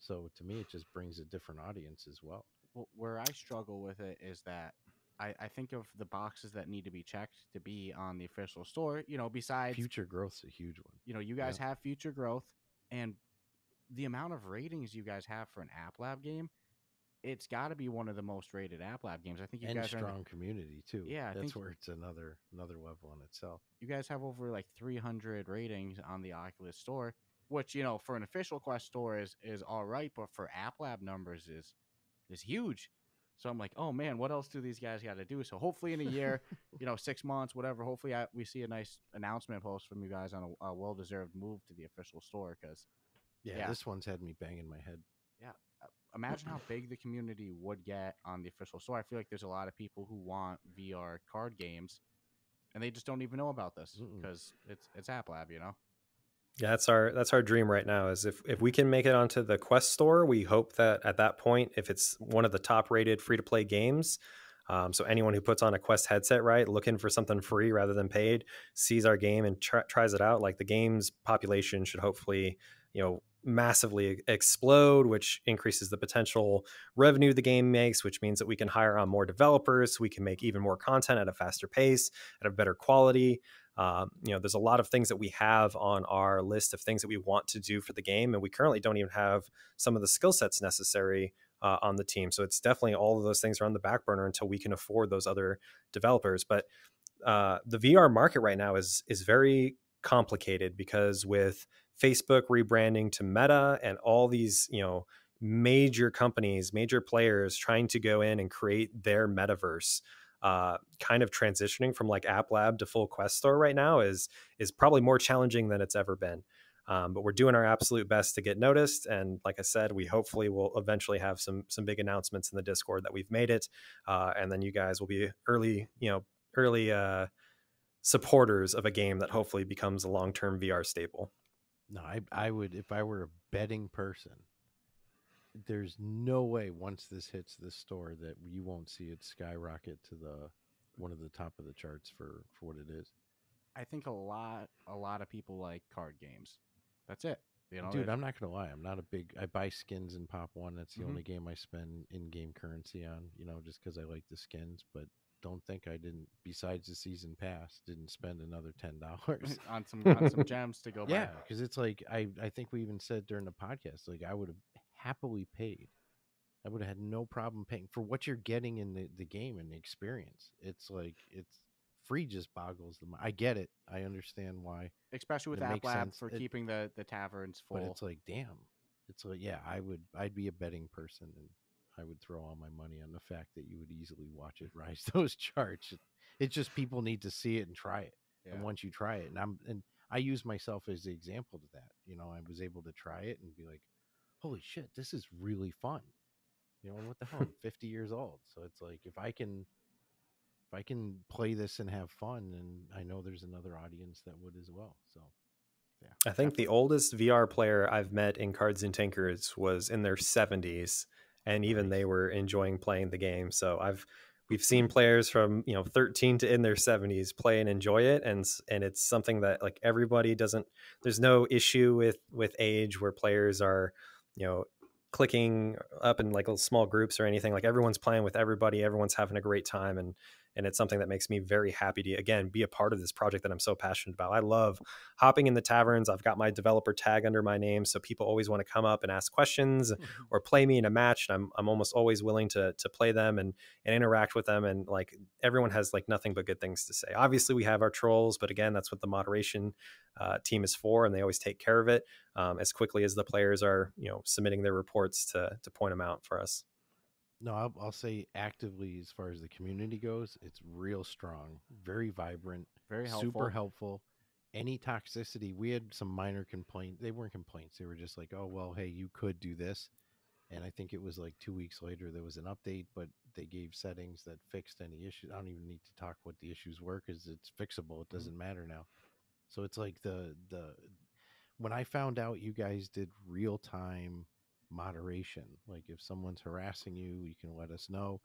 So to me, it just brings a different audience as well.
Well, where I struggle with it is that I think of the boxes that need to be checked to be on the official store, besides
Future growth's a huge one.
you guys have future growth, and the amount of ratings you guys have for an App Lab game, it's got to be one of the most rated App Lab games. I think you guys
strong community too.
Yeah,
that's where it's another level in itself.
You guys have over like 300 ratings on the Oculus store, which for an official Quest store is all right, but for App Lab numbers is huge. So I'm like, oh man, what else do these guys got to do? So hopefully in a year, 6 months, whatever, hopefully we see a nice announcement post from you guys on a well-deserved move to the official store, because
this one's had me banging my head.
Yeah. Imagine how big the community would get on the official store. I feel like there's a lot of people who want VR card games, and they just don't even know about this because it's App Lab,
Yeah, that's our dream right now. Is if we can make it onto the Quest store, we hope that at that point, if it's one of the top rated free to play games, so anyone who puts on a Quest headset, right, looking for something free rather than paid, sees our game and tries it out, like the game's population should hopefully, massively explode, which increases the potential revenue the game makes, which means that we can hire on more developers, so we can make even more content at a faster pace, at a better quality. There's a lot of things that we have on our list of things that we want to do for the game, and we currently don't even have some of the skill sets necessary on the team. So it's definitely all of those things are on the back burner until we can afford those other developers. But the VR market right now is very complicated, because with Facebook rebranding to Meta and all these, major companies, major players trying to go in and create their metaverse, kind of transitioning from like App Lab to full Quest store right now is probably more challenging than it's ever been. But we're doing our absolute best to get noticed. And like I said, we hopefully will eventually have some big announcements in the Discord that we've made it. And then you guys will be early supporters of a game that hopefully becomes a long-term VR staple.
No, I would, if I were a betting person, there's no way once this hits this store that you won't see it skyrocket to one of the top of the charts for what it is.
I think a lot of people like card games. That's it.
Dude, I'm not gonna lie. I buy skins in Pop One. That's the only game I spend in-game currency on. Just because I like the skins. But don't think I didn't. Besides the season pass, didn't spend another $10
on some gems to go.
Yeah, because it's like I think we even said during the podcast, like I would have happily paid I would have had no problem paying for what you're getting in the game and the experience. It's like it's free just boggles the mind. I get it. I understand why.
Especially with
It
App
makes
Lab
sense.
for keeping the taverns
But
full.
it's like, damn. It's like, yeah, I'd be a betting person, and I would throw all my money on the fact that you would easily watch it rise those charts. It's just people need to see it and try it.
Yeah.
And once you try it, and I use myself as the example to that. You know, I was able to try it and be like, holy shit, this is really fun. You know, what the hell? I'm 50 years old. So it's like if I can play this and have fun, and I know there's another audience that would as well. So
I think the oldest VR player I've met in Cards and Tankards was in their 70s, and even they were enjoying playing the game. So we've seen players from 13 to in their 70s play and enjoy it, and it's something that like everybody doesn't. There's no issue with age where players are clicking up in like little small groups or anything. Like everyone's playing with everybody, everyone's having a great time, and it's something that makes me very happy to again be a part of this project that I'm so passionate about. I love hopping in the taverns. I've got my developer tag under my name, so people always want to come up and ask questions or play me in a match, and I'm almost always willing to play them and interact with them, and like everyone has like nothing but good things to say. Obviously we have our trolls, but again, that's what the moderation team is for, and they always take care of it as quickly as the players are submitting their reports to point them out for us.
No, I'll say actively as far as the community goes, it's real strong, very vibrant,
Very helpful.
super helpful. Any toxicity, we had some minor complaints. They weren't complaints. They were just like, oh, well, hey, you could do this. And I think it was like 2 weeks later, there was an update, but they gave settings that fixed any issues. I don't even need to talk what the issues were because it's fixable. It doesn't matter now. So it's like when I found out you guys did real time moderation, like if someone's harassing you, you can let us know.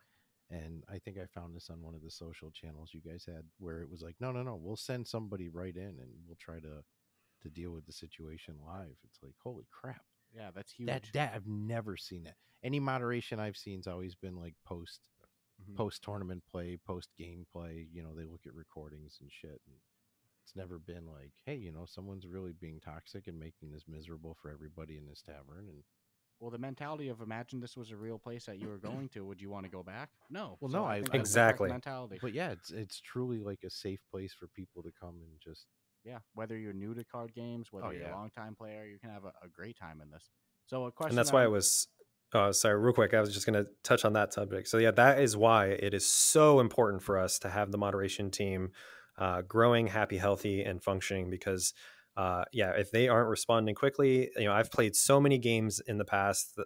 And I think I found this on one of the social channels you guys had where it was like, no, we'll send somebody right in and we'll try to deal with the situation live. It's like, holy crap.
Yeah, that's huge.
That I've never seen that. Any moderation I've seen's always been like post tournament play, post game play. They look at recordings and shit, and it's never been like, hey, someone's really being toxic and making this miserable for everybody in this tavern. And
well, the mentality of imagine this was a real place that you were going to, would you want to go back? No.
Well,
So
no,
I
I
think that's the
exactly
correct mentality.
But yeah, it's truly like a safe place for people to come and just
whether you're new to card games, whether you're a long time player, you can have a great time in this. So a question,
and that's why I was sorry, real quick, I was just going to touch on that subject. So yeah, that is why it is so important for us to have the moderation team growing, happy, healthy, and functioning, because if they aren't responding quickly, I've played so many games in the past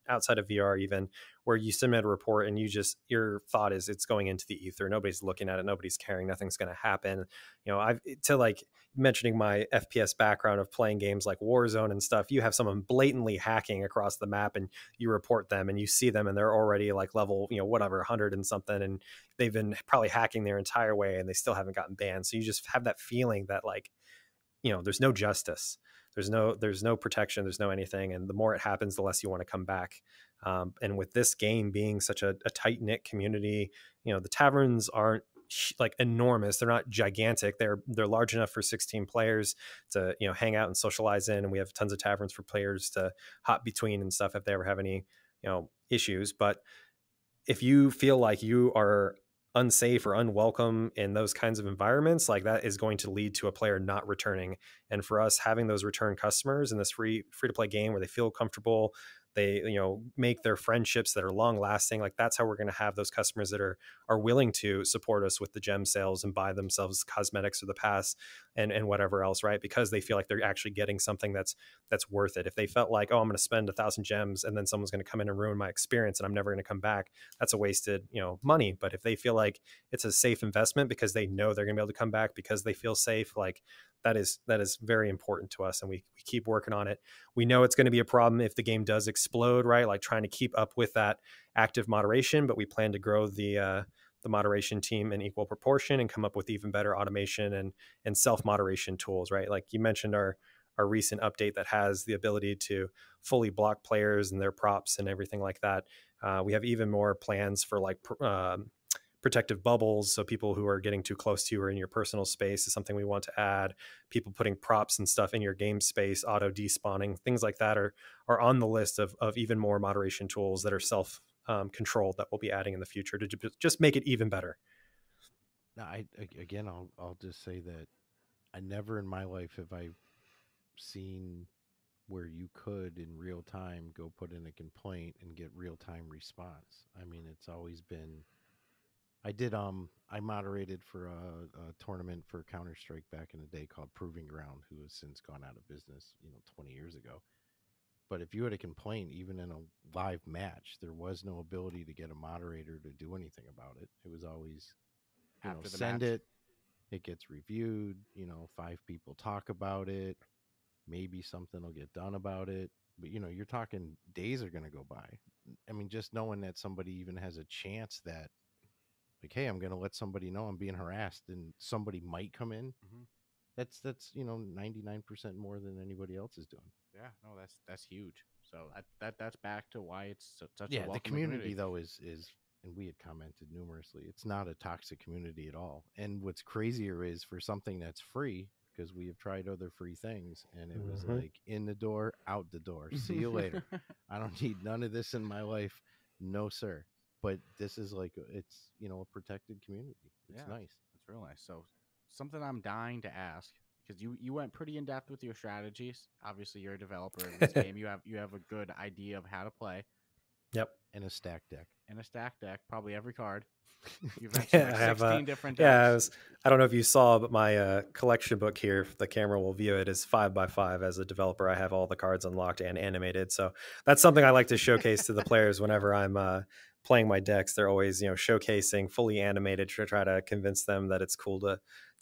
outside of VR even, where you submit a report and your thought is it's going into the ether. Nobody's looking at it. Nobody's caring. Nothing's going to happen. Mentioning my FPS background of playing games like Warzone and stuff, you have someone blatantly hacking across the map and you report them and you see them and they're already like level, 100 and something. And they've been probably hacking their entire way and they still haven't gotten banned. So you just have that feeling that like, there's no justice, there's no protection, there's no anything. And the more it happens, the less you want to come back. And with this game being such a tight knit community, the taverns aren't like enormous. They're not gigantic. They're large enough for 16 players to, hang out and socialize in. And we have tons of taverns for players to hop between and stuff if they ever have any, issues. But if you feel like you are unsafe or unwelcome in those kinds of environments, like that is going to lead to a player not returning. And for us, having those return customers in this free to play game where they feel comfortable, they make their friendships that are long lasting, like that's how we're going to have those customers that are willing to support us with the gem sales and buy themselves cosmetics or the pass and whatever else, right? Because they feel like they're actually getting something that's worth it. If they felt like, oh, I'm going to spend 1,000 gems and then someone's going to come in and ruin my experience and I'm never going to come back, that's a wasted money. But if they feel like it's a safe investment because they know they're going to be able to come back because they feel safe, like that is very important to us, and we keep working on it. We know it's going to be a problem if the game does explode, right? Like trying to keep up with that active moderation, but we plan to grow the moderation team in equal proportion and come up with even better automation and self-moderation tools, right? Like you mentioned our recent update that has the ability to fully block players and their props and everything like that. We have even more plans for like protective bubbles, so people who are getting too close to you or in your personal space is something we want to add. People putting props and stuff in your game space, auto despawning, things like that are on the list of even more moderation tools that are self controlled that we'll be adding in the future to just make it even better.
Now, I'll just say that I never in my life have I seen where you could in real time go put in a complaint and get real time response. I mean, it's always been. I moderated for a tournament for Counter-Strike back in the day called Proving Ground, who has since gone out of business, 20 years ago. But if you had a complaint, even in a live match, there was no ability to get a moderator to do anything about it. It was always,
After the
send
match.
it gets reviewed, 5 people talk about it, maybe something will get done about it. But, you're talking days are going to go by. I mean, just knowing that somebody even has a chance that, like, hey, I'm going to let somebody know I'm being harassed and somebody might come in.
Mm-hmm.
That's 99% more than anybody else is doing.
Yeah, no, that's huge. So that's back to why it's such a
Yeah,
welcoming
the community though is and we had commented numerously, it's not a toxic community at all. And what's crazier is for something that's free, because we have tried other free things and it was like in the door, out the door. See you later. I don't need none of this in my life. No, sir. But this is like, it's, a protected community. It's nice.
It's real nice. So something I'm dying to ask, because you went pretty in depth with your strategies. Obviously, you're a developer of this game. You have a good idea of how to play.
Yep.
And a stack deck.
And a stack deck, probably every card. You've mentioned
I have
16 different decks.
I don't know if you saw, but my collection book here, if the camera will view it, is 5x5. As a developer, I have all the cards unlocked and animated. So that's something I like to showcase to the players whenever I'm playing my decks. They're always, showcasing fully animated to try to convince them that it's cool to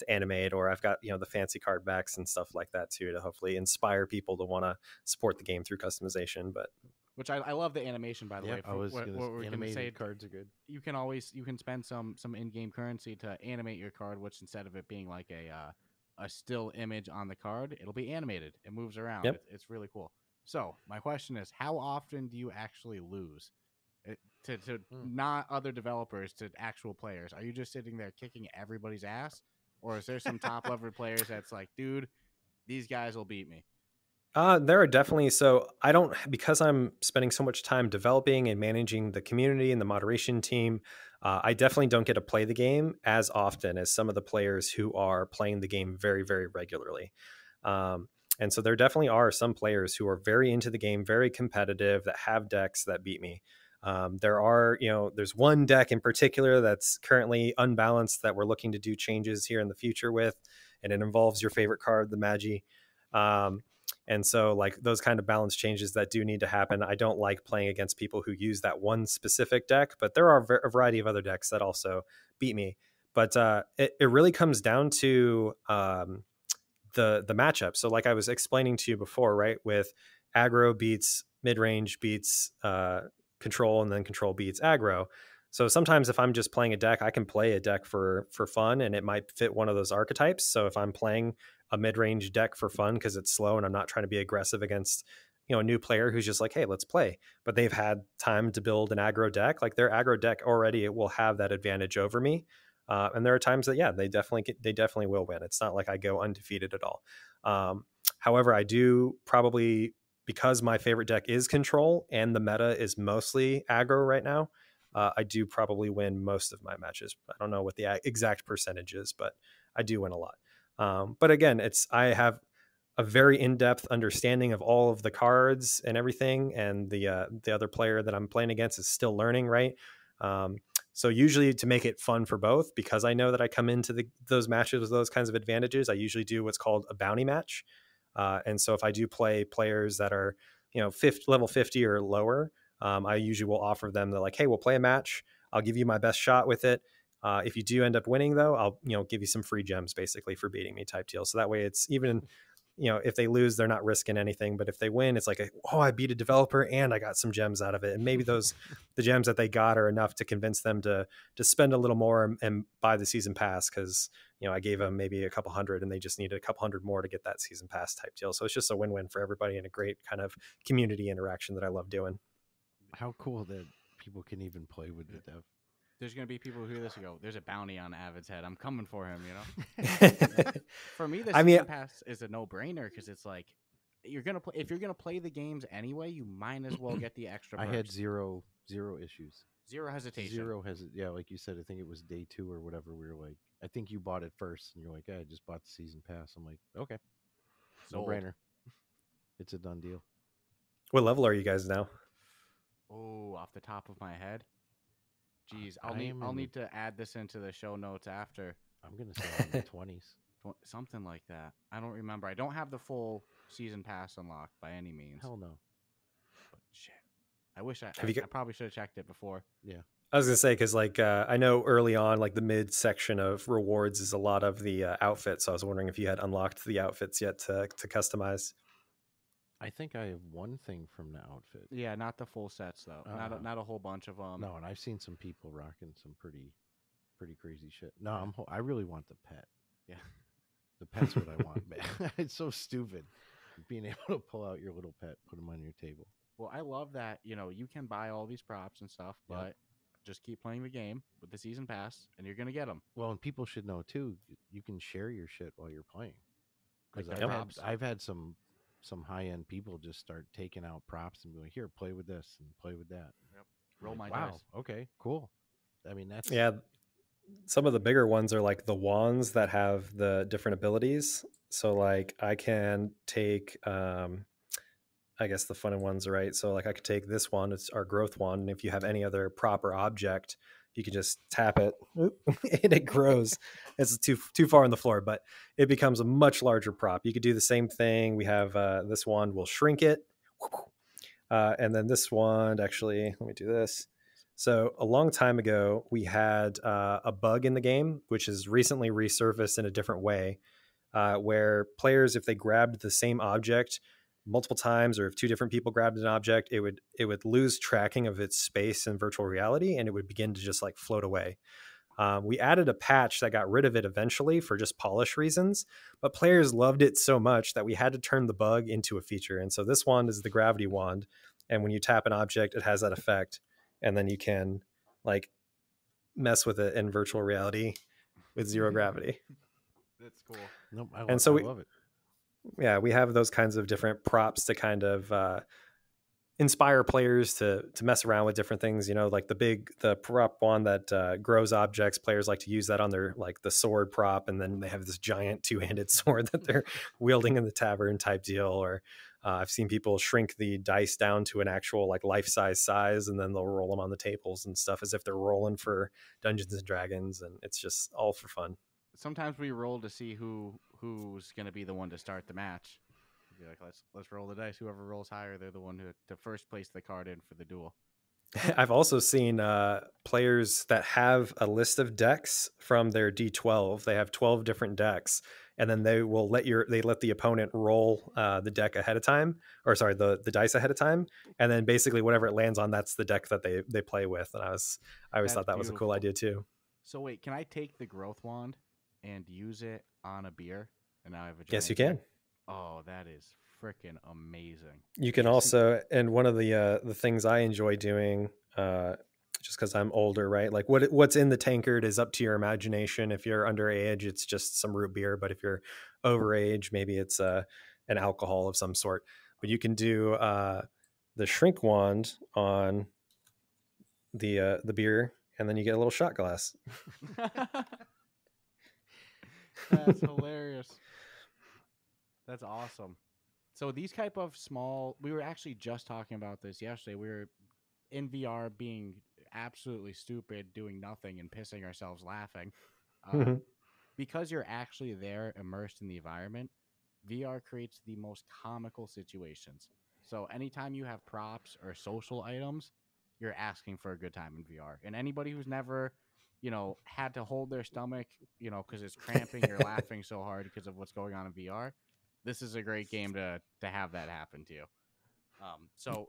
animate. Or I've got, the fancy card backs and stuff like that too, to hopefully inspire people to want to support the game through customization. But
which I love the animation, by the way.
I was
what we're
animated
say,
cards are good.
You can spend some in-game currency to animate your card, which instead of it being like a still image on the card, it'll be animated. It moves around.
Yep.
It's really cool. So my question is, how often do you actually lose? To not other developers, to actual players? Are you just sitting there kicking everybody's ass? Or is there some top level players that's like, dude, these guys will beat me?
There are definitely, so I don't, because I'm spending so much time developing and managing the community and the moderation team, I definitely don't get to play the game as often as some of the players who are playing the game very, very regularly. And so there definitely are some players who are very into the game, very competitive, that have decks that beat me. There's one deck in particular that's currently unbalanced that we're looking to do changes here in the future with, and it involves your favorite card, the Magi. And so like those kind of balance changes that do need to happen. I don't like playing against people who use that one specific deck, but there are a variety of other decks that also beat me. But it really comes down to the matchup. So like I was explaining to you before, right, with aggro beats mid-range beats control, and then control beats aggro. So sometimes if I'm just playing a deck, I can play a deck for fun, and it might fit one of those archetypes. So if I'm playing a mid-range deck for fun because it's slow and I'm not trying to be aggressive against, a new player who's just like, hey, let's play, but they've had time to build an aggro deck, like their aggro deck already, it will have that advantage over me. And there are times that, they definitely will win. It's not like I go undefeated at all. However, I do probably, because my favorite deck is control and the meta is mostly aggro right now, I do probably win most of my matches. I don't know what the exact percentage is, but I do win a lot. But again, I have a very in-depth understanding of all of the cards and everything, and the other player that I'm playing against is still learning, right? So usually, to make it fun for both, because I know that I come into those matches with those kinds of advantages, I usually do what's called a bounty match. And so if I do play players that are, level 50 or lower, I usually will offer them, they're like, hey, we'll play a match. I'll give you my best shot with it. If you do end up winning, though, I'll give you some free gems basically for beating me type deal. So that way it's even, if they lose, they're not risking anything. But if they win, it's like, I beat a developer and I got some gems out of it. And maybe the gems that they got are enough to convince them to spend a little more and buy the season pass. Cause I gave them maybe a couple hundred and they just needed a couple hundred more to get that season pass type deal. So it's just a win-win for everybody and a great kind of community interaction that I love doing.
How cool that people can even play with the dev.
there's gonna be people who hear this and go, "There's a bounty on Avid's head. I'm coming for him." You know. For me, the season pass is a no-brainer because it's like you're gonna play. If you're gonna play the games anyway, you might as well get the extra.
I
perks.
had zero issues.
Zero hesitation.
Yeah, like you said, I think it was day 2 or whatever. We were like, I think you bought it first, and you're like, I just bought the season pass. I'm like, okay, no brainer. It's a done deal.
What level are you guys now?
Oh, off the top of my head, geez, I'll need to add this into the show notes after.
I'm gonna say in the 20s,
something like that. I don't remember. I don't have the full season pass unlocked by any means.
Hell no.
But shit, I wish I probably should have checked it before.
Yeah.
I was gonna say because like I know early on, like the mid section of rewards is a lot of the outfits. So I was wondering if you had unlocked the outfits yet to customize.
I think I have one thing from the outfit.
Yeah, not the full sets though. Not a whole bunch of them.
No, and I've seen some people rocking some pretty crazy shit. No, I really want the pet.
Yeah,
the pet's what I want. Man. It's so stupid being able to pull out your little pet, put him on your table.
Well, I love that. You know, you can buy all these props and stuff, but just keep playing the game with the season pass, and you're gonna get them.
Well, and people should know too. You can share your shit while you're playing. Because
Like
I've had some high-end people just start taking out props and be like, here, play with this and play with that.
Yep. Roll my
wow,
dice.
Okay, cool. I mean, that's...
Yeah, some of the bigger ones are like the wands that have the different abilities. So like I can take, I guess the fun ones, right? So like I could take this wand, it's our growth wand. And if you have any other proper object, you can just tap it and it grows. It's too far on the floor, but it becomes a much larger prop. You could do the same thing. We have this wand will shrink it. And then this wand, actually, let me do this. So a long time ago, we had a bug in the game, which has recently resurfaced in a different way, where players, if they grabbed the same object multiple times, or if 2 different people grabbed an object, it would lose tracking of its space in virtual reality, and it would begin to just like float away. We added a patch that got rid of it eventually for just polish reasons, but players loved it so much that we had to turn the bug into a feature. And so this wand is the gravity wand, and when you tap an object, it has that effect, and then you can like mess with it in virtual reality with 0 gravity.
That's cool.
Nope, I love it.
Yeah, we have those kinds of different props to kind of inspire players to mess around with different things. You know, like the prop one that grows objects. Players like to use that on their like the sword prop, and then they have this giant 2-handed sword that they're wielding in the tavern type deal. Or I've seen people shrink the dice down to an actual like size, and then they'll roll them on the tables and stuff as if they're rolling for Dungeons and Dragons, and it's just all for fun.
Sometimes we roll to see who's going to be the one to start the match. Be like, let's roll the dice. Whoever rolls higher, they're the one to first place the card in for the duel.
I've also seen players that have a list of decks from their D12. They have 12 different decks, and then they will let the opponent roll the deck ahead of time, or sorry, the dice ahead of time, and then basically whatever it lands on, that's the deck that they play with. And I always thought that was a cool idea too.
So wait, can I take the growth wand and use it on a beer? And now I have a
Yes, you can.
Oh, that is freaking amazing.
You can also, and one of the things I enjoy doing, just because I'm older, right? Like what's in the tankard is up to your imagination. If you're underage, it's just some root beer. But if you're overage, maybe it's an alcohol of some sort. But you can do the shrink wand on the beer, and then you get a little shot glass.
That's hilarious. That's awesome. So these type of small, we were actually just talking about this yesterday. We were in VR being absolutely stupid, doing nothing and pissing ourselves laughing. Because you're actually there immersed in the environment, VR creates the most comical situations. So anytime you have props or social items, you're asking for a good time in VR. And anybody who's never, had to hold their stomach, because it's cramping, you're laughing so hard because of what's going on in VR. This is a great game to have that happen to you. So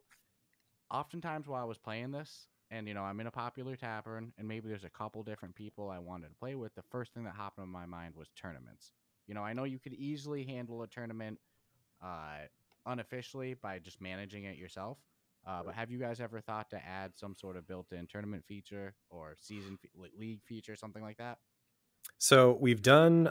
oftentimes while I was playing this, and, I'm in a popular tavern, and maybe there's a couple different people I wanted to play with, the first thing that hopped in my mind was tournaments. I know you could easily handle a tournament unofficially by just managing it yourself, But have you guys ever thought to add some sort of built-in tournament feature or league feature, something like that?
So we've done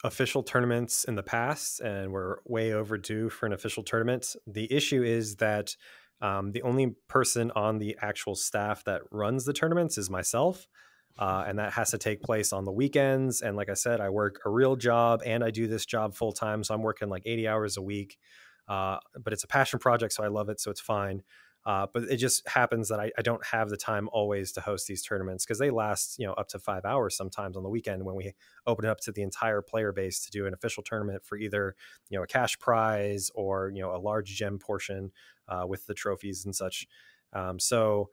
official tournaments in the past, and we're way overdue for an official tournament. The issue is that the only person on the actual staff that runs the tournaments is myself. And that has to take place on the weekends. And like I said, I work a real job and I do this job full time. So I'm working like 80 hours a week. But it's a passion project, so I love it. So it's fine. But it just happens that I don't have the time always to host these tournaments because they last, up to 5 hours sometimes on the weekend when we open it up to the entire player base to do an official tournament for either, a cash prize or, a large gem portion with the trophies and such. So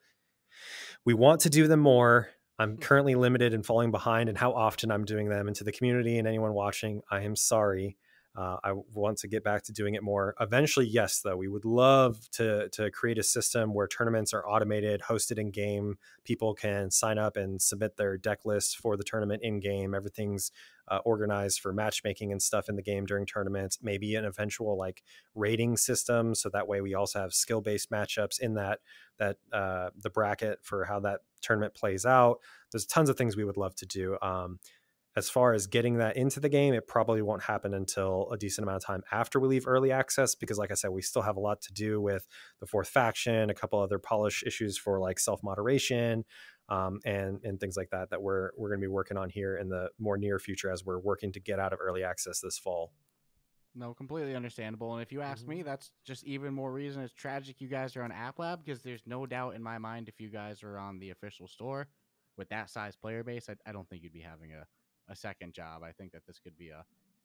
we want to do them more. I'm currently limited and falling behind in how often I'm doing them. And to the community and anyone watching, I am sorry. I want to get back to doing it more. Eventually, yes, though, we would love to create a system where tournaments are automated, hosted in game. People can sign up and submit their deck list for the tournament in game. Everything's organized for matchmaking and stuff in the game during tournaments. Maybe an eventual like rating system, so that way we also have skill-based matchups in that the bracket for how that tournament plays out. There's tons of things we would love to do. As far as getting that into the game, it probably won't happen until a decent amount of time after we leave early access, because like I said, we still have a lot to do with the fourth faction, a couple other polish issues for like self-moderation, and things like that we're going to be working on here in the more near future as we're working to get out of early access this fall.
No, completely understandable. And if you ask me, that's just even more reason it's tragic you guys are on App Lab, because there's no doubt in my mind if you guys are on the official store with that size player base, I don't think you'd be having a second job. I think that this could be a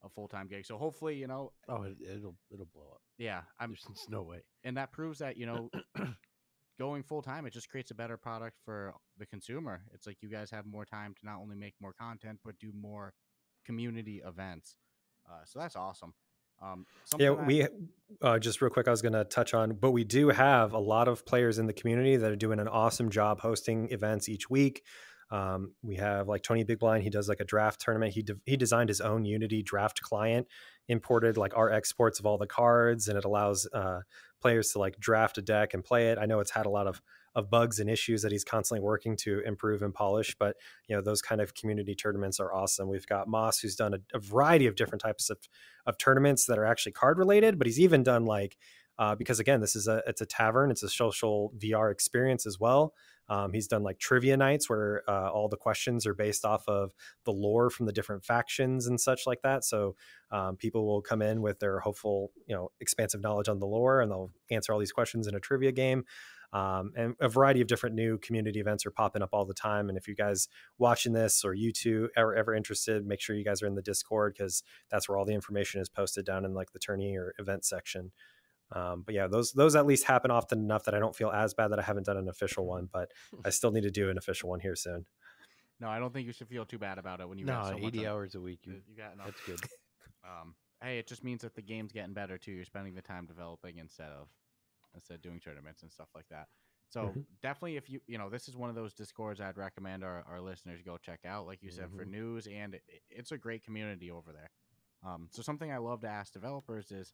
full-time gig. So hopefully,
Oh, it'll blow up.
Yeah,
There's no way.
And that proves that, going full-time, it just creates a better product for the consumer. It's like you guys have more time to not only make more content, but do more community events. So that's awesome.
We just real quick, I was going to touch on, but we do have a lot of players in the community that are doing an awesome job hosting events each week. We have like Tony Big Blind. He does like a draft tournament. He designed his own Unity draft client, imported like our exports of all the cards, and it allows players to like draft a deck and play it. I know it's had a lot of bugs and issues that he's constantly working to improve and polish, but those kind of community tournaments are awesome. We've got Moss, who's done a variety of different types of tournaments that are actually card related, but he's even done like because again, it's a tavern, it's a social VR experience as well. He's done like trivia nights where all the questions are based off of the lore from the different factions and such like that. So people will come in with their hopeful, expansive knowledge on the lore, and they'll answer all these questions in a trivia game. And a variety of different new community events are popping up all the time. And if you guys watching this, or you two are ever interested, make sure you guys are in the Discord, because that's where all the information is posted down in like the tourney or event section. But yeah, those at least happen often enough that I don't feel as bad that I haven't done an official one, but I still need to do an official one here soon.
No, I don't think you should feel too bad about it when you
got
so
80 hours a week. You
got enough.
That's good.
Hey, it just means that the game's getting better too. You're spending the time developing instead of doing tournaments and stuff like that. So definitely, if this is one of those Discords I'd recommend our listeners go check out, like you said, for news, and it's a great community over there. So something I love to ask developers is,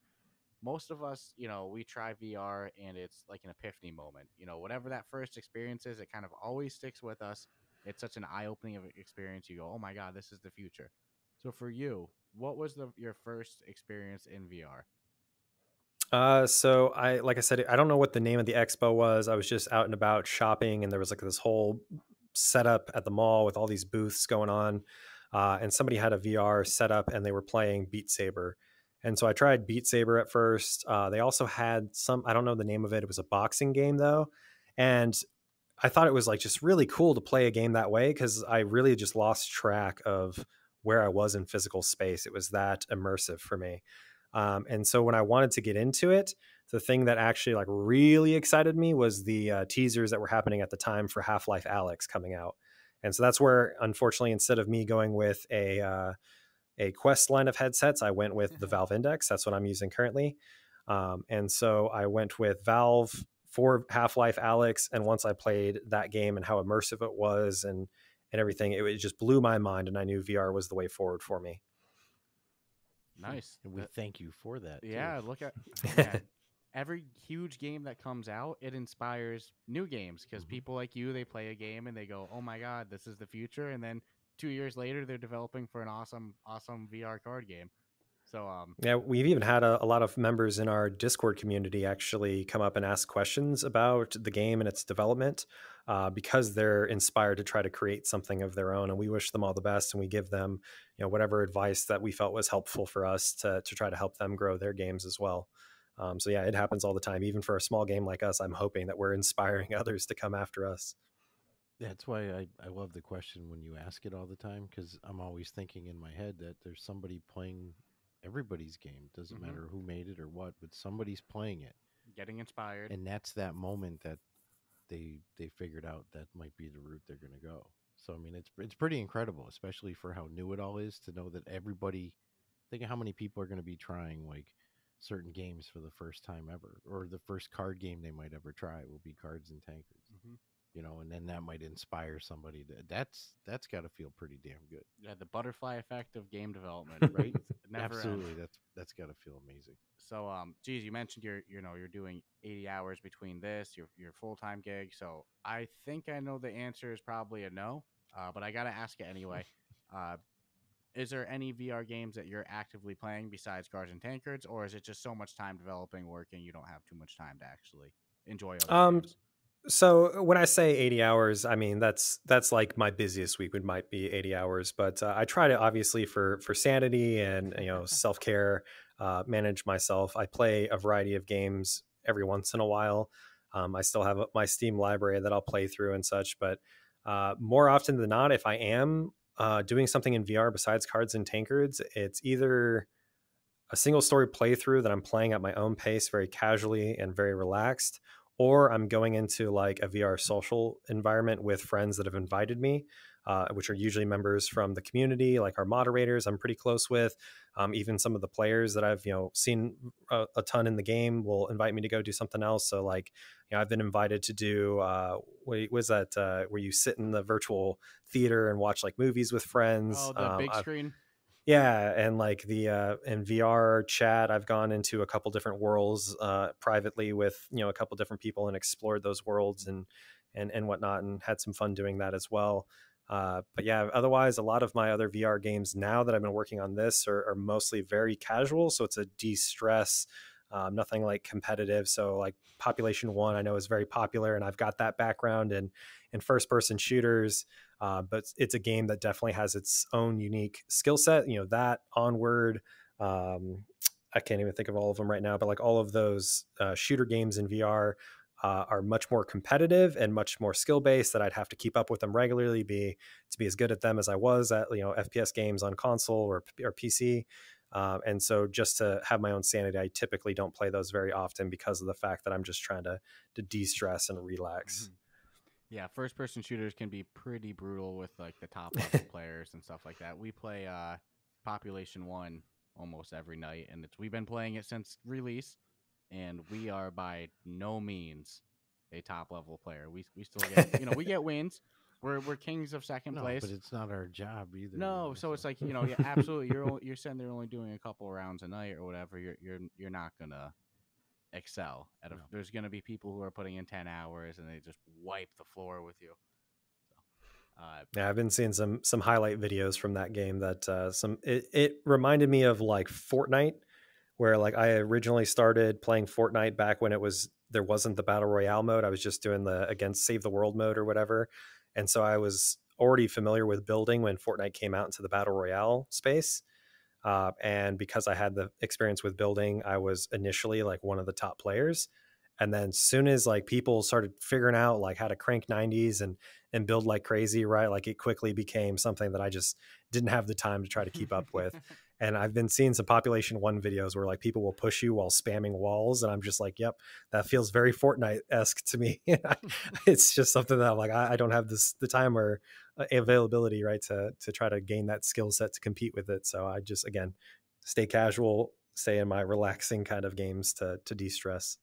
most of us, we try VR and it's like an epiphany moment. Whatever that first experience is, it kind of always sticks with us. It's such an eye-opening experience. You go, oh my God, this is the future. So for you, what was your first experience in VR?
So like I said, I don't know what the name of the expo was. I was just out and about shopping, and there was like this whole setup at the mall with all these booths going on. And somebody had a VR setup and they were playing Beat Saber. And so I tried Beat Saber at first. They also had I don't know the name of it. It was a boxing game though. And I thought it was like just really cool to play a game that way, because I really just lost track of where I was in physical space. It was that immersive for me. And so when I wanted to get into it, the thing that actually like really excited me was the teasers that were happening at the time for Half-Life Alyx coming out. And so that's where, unfortunately, instead of me going with a Quest line of headsets, I went with the Valve Index. That's what I'm using currently. And so I went with Valve for Half-Life Alyx. And once I played that game and how immersive it was and everything, it just blew my mind. And I knew VR was the way forward for me.
Nice.
And we thank you for that.
Yeah,
too.
look at man. every huge game that comes out, it inspires new games because people like you, they play a game and they go, "Oh my God, this is the future!" And then 2 years later, they're developing for an awesome VR card game. So
Yeah, we've even had a lot of members in our Discord community actually come up and ask questions about the game and its development because they're inspired to try to create something of their own. And we wish them all the best, and we give them, whatever advice that we felt was helpful for us to try to help them grow their games as well. So yeah, it happens all the time. Even for a small game like us, I'm hoping that we're inspiring others to come after us.
That's why I love the question when you ask it all the time, because I'm always thinking in my head that there's somebody playing everybody's game. Doesn't matter who made it or what, but somebody's playing it,
getting inspired.
and that's that moment that they figured out that might be the route they're going to go. So I mean, it's pretty incredible, especially for how new it all is, to know that everybody. Think of how many people are going to be trying like certain games for the first time ever, or the first card game they might ever try will be Cards and Tankards. And then that might inspire somebody. That's got to feel pretty damn good.
Yeah, the butterfly effect of game development,
Right?
Never
Absolutely.
ends.
That's got to feel amazing.
So, geez, you mentioned you're doing 80 hours between this, your full-time gig. So I think I know the answer is probably a no, but I gotta ask it anyway. Is there any VR games that you're actively playing besides Cards and Tankards, or is it just so much time developing, working, you don't have too much time to actually enjoy other games?
So when I say 80 hours, I mean that's like my busiest week might be 80 hours, but I try to, obviously, for sanity and self-care, manage myself. I play a variety of games every once in a while. I still have my Steam library that I'll play through and such, but more often than not, if I am doing something in VR besides Cards and Tankards, it's either a single story playthrough that I'm playing at my own pace, very casually and very relaxed, or I'm going into like a VR social environment with friends that have invited me, which are usually members from the community, like our moderators I'm pretty close with. Even some of the players that I've seen a ton in the game will invite me to go do something else. So like, I've been invited to do what was that where you sit in the virtual theater and watch like movies with friends.
Oh, the big screen.
Yeah, and like the in VR chat, I've gone into a couple different worlds privately with a couple different people and explored those worlds and whatnot, and had some fun doing that as well. But yeah, otherwise, a lot of my other VR games now that I've been working on this are mostly very casual, so it's a de-stress. Nothing like competitive. So like Population 1, I know is very popular, and I've got that background in first-person shooters. But it's a game that definitely has its own unique skill set. That Onward, I can't even think of all of them right now, but like all of those shooter games in VR are much more competitive and much more skill based, that I'd have to keep up with them regularly to be as good at them as I was at FPS games on console or PC. And so just to have my own sanity, I typically don't play those very often because of the fact that I'm just trying to de-stress and relax.
Yeah, first-person shooters can be pretty brutal with like the top-level players and stuff like that. We play Population 1 almost every night, and we've been playing it since release, and we are by no means a top-level player. We still get we get wins. We're kings of second place.
But it's not our job either.
No, so it's like yeah, absolutely. You're saying they're only doing a couple rounds a night or whatever. You're not gonna excel there's going to be people who are putting in 10 hours and they just wipe the floor with you.
Yeah, I've been seeing some highlight videos from that game that it reminded me of like Fortnite, where like I originally started playing Fortnite back when there wasn't the battle royale mode. I was just doing the against save the world mode or whatever, and so I was already familiar with building when Fortnite came out into the battle royale space. And because I had the experience with building, I was initially like one of the top players. And then soon as like people started figuring out like how to crank 90s and build like crazy, right? Like it quickly became something that I just didn't have the time to try to keep up with. And I've been seeing some Population 1 videos where like people will push you while spamming walls. And I'm just like, yep, that feels very Fortnite-esque to me. It's just something that I'm like, I don't have the time or availability, right, to try to gain that skill set to compete with it. So I just, again, stay casual, stay in my relaxing kind of games to de-stress.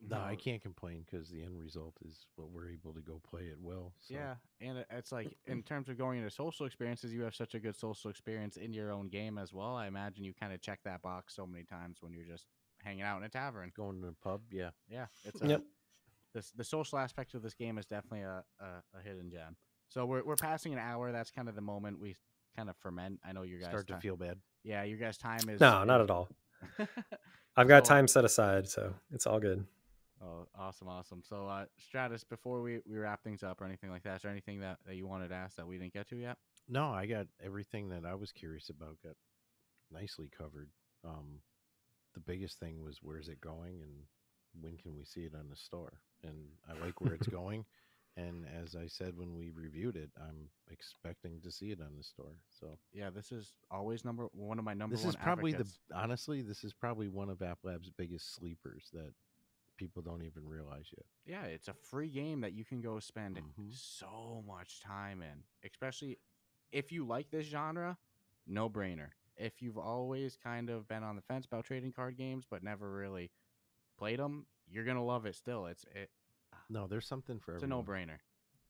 No, I can't complain because the end result is what we're able to go play it well. So.
Yeah, and it's like in terms of going into social experiences, you have such a good social experience in your own game as well. I imagine you kind of check that box so many times when you're just hanging out in a tavern.
Going to the pub, yeah.
Yeah, it's
Yep.
the social aspect of this game is definitely a hidden gem. So we're passing an hour. That's kind of the moment we kind of ferment. I know you guys
Start to feel bad.
Yeah, your guys' time is
No, not at all. I've got time set aside, so it's all good.
Oh, awesome. So, Stratus, before we wrap things up or anything like that, is there anything that you wanted to ask that we didn't get to yet?
No, I got everything that I was curious about got nicely covered. The biggest thing was where's it going and when can we see it on the store? And I like where it's going. And as I said when we reviewed it, I'm expecting to see it on the store. So
yeah, this is always one of my number
this
one.
This is probably
advocates.
Honestly, this is probably one of App Lab's biggest sleepers that people don't even realize yet.
Yeah, it's a free game that you can go spend so much time in, especially if you like this genre. No brainer. If you've always kind of been on the fence about trading card games but never really played them, you're gonna love it. Still,
no, there's something for everyone.
It's a no-brainer.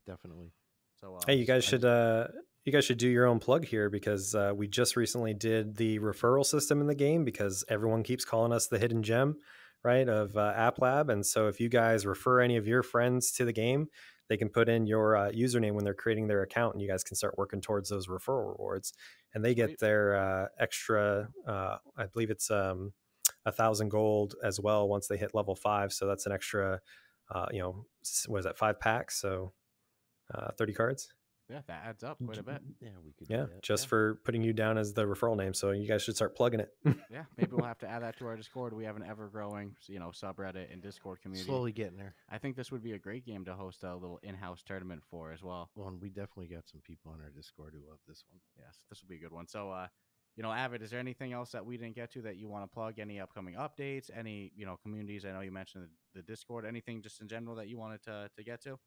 Definitely.
So
hey, you guys should do your own plug here, because we just recently did the referral system in the game, because everyone keeps calling us the hidden gem, right, of App Lab. And so if you guys refer any of your friends to the game, they can put in your username when they're creating their account, and you guys can start working towards those referral rewards. And they get their extra, I believe it's 1,000 gold as well once they hit level 5. So that's an extra, what is that, 5 packs? So 30 cards.
Yeah, that adds up quite a bit.
Yeah, we could.
Yeah, just for putting you down as the referral name. So you guys should start plugging it.
Yeah, maybe we'll have to add that to our Discord. We have an ever-growing, subreddit and Discord community.
Slowly getting there.
I think this would be a great game to host a little in-house tournament for as well.
Well, and we definitely got some people on our Discord who love this one.
Yes, this will be a good one. So, Avid, is there anything else that we didn't get to that you want to plug? Any upcoming updates? Any, communities? I know you mentioned the Discord. Anything just in general that you wanted to get to?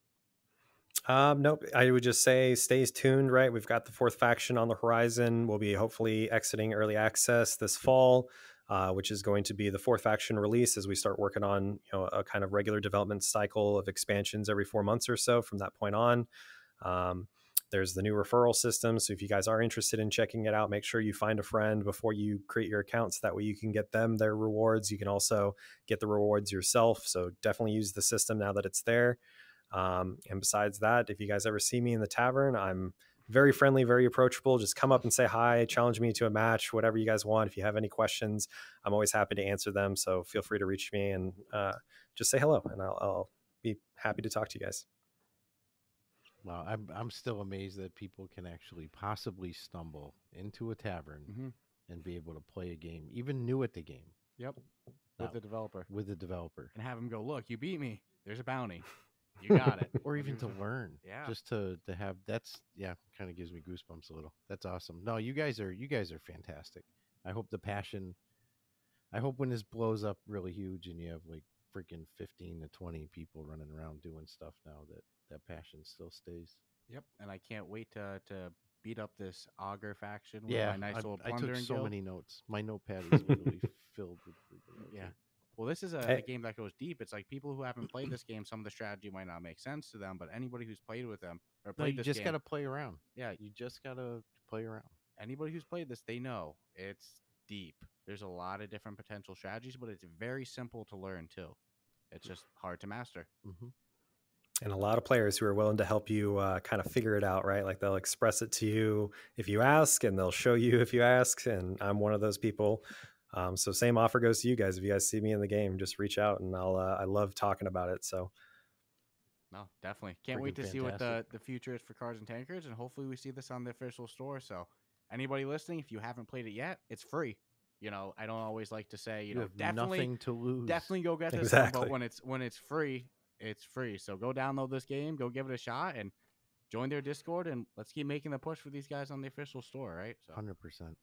Nope. I would just say stay tuned, right? We've got the 4th faction on the horizon. We'll be hopefully exiting early access this fall, which is going to be the 4th faction release as we start working on, a kind of regular development cycle of expansions every 4 months or so from that point on. There's the new referral system. So if you guys are interested in checking it out, make sure you find a friend before you create your account, so that way you can get them their rewards. You can also get the rewards yourself. So definitely use the system now that it's there. And besides that, if you guys ever see me in the tavern, I'm very friendly, very approachable. Just come up and say hi, challenge me to a match, whatever you guys want. If you have any questions, I'm always happy to answer them. So feel free to reach me and just say hello, and I'll be happy to talk to you guys.
Well, I'm still amazed that people can actually possibly stumble into a tavern and be able to play a game, even new at the game.
Yep, with the developer. And have him go, look, you beat me. There's a bounty. You got it.
Or even to learn.
Yeah.
Just to have kind of gives me goosebumps a little. That's awesome. No, you guys are fantastic. I hope when this blows up really huge and you have like freaking 15 to 20 people running around doing stuff now, that passion still stays.
Yep. And I can't wait to beat up this Augur faction with
my
nice old
I
plundering
took so
guild.
many notes. My notepad is literally filled with freaking notes.
Yeah. Well, this is a game that goes deep. It's like people who haven't played this game, some of the strategy might not make sense to them, but anybody who's played with them or played this game, you just got to
play around.
Yeah,
you just got to play around.
Anybody who's played this, they know it's deep. There's a lot of different potential strategies, but it's very simple to learn too. It's just hard to master.
And a lot of players who are willing to help you kind of figure it out, right? Like they'll express it to you if you ask, and they'll show you if you ask. And I'm one of those people. So same offer goes to you guys. If you guys see me in the game, just reach out, and I love talking about it. So
no, definitely can't wait to see what the future is for Cards and Tankards, and hopefully we see this on the official store. So anybody listening, if you haven't played it yet, it's free. I don't always like to say, you have definitely
nothing to lose.
Definitely go get this one, but when it's free, it's free. So go download this game, go give it a shot, and join their Discord, and let's keep making the push for these guys on the official store, right? So
100%.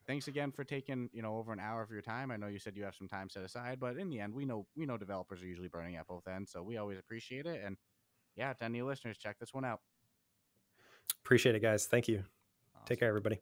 Thanks again for taking, over an hour of your time. I know you said you have some time set aside, but in the end, we know developers are usually burning at both ends, so we always appreciate it. And yeah, to any listeners, check this one out.
Appreciate it, guys. Thank you. Awesome. Take care, everybody.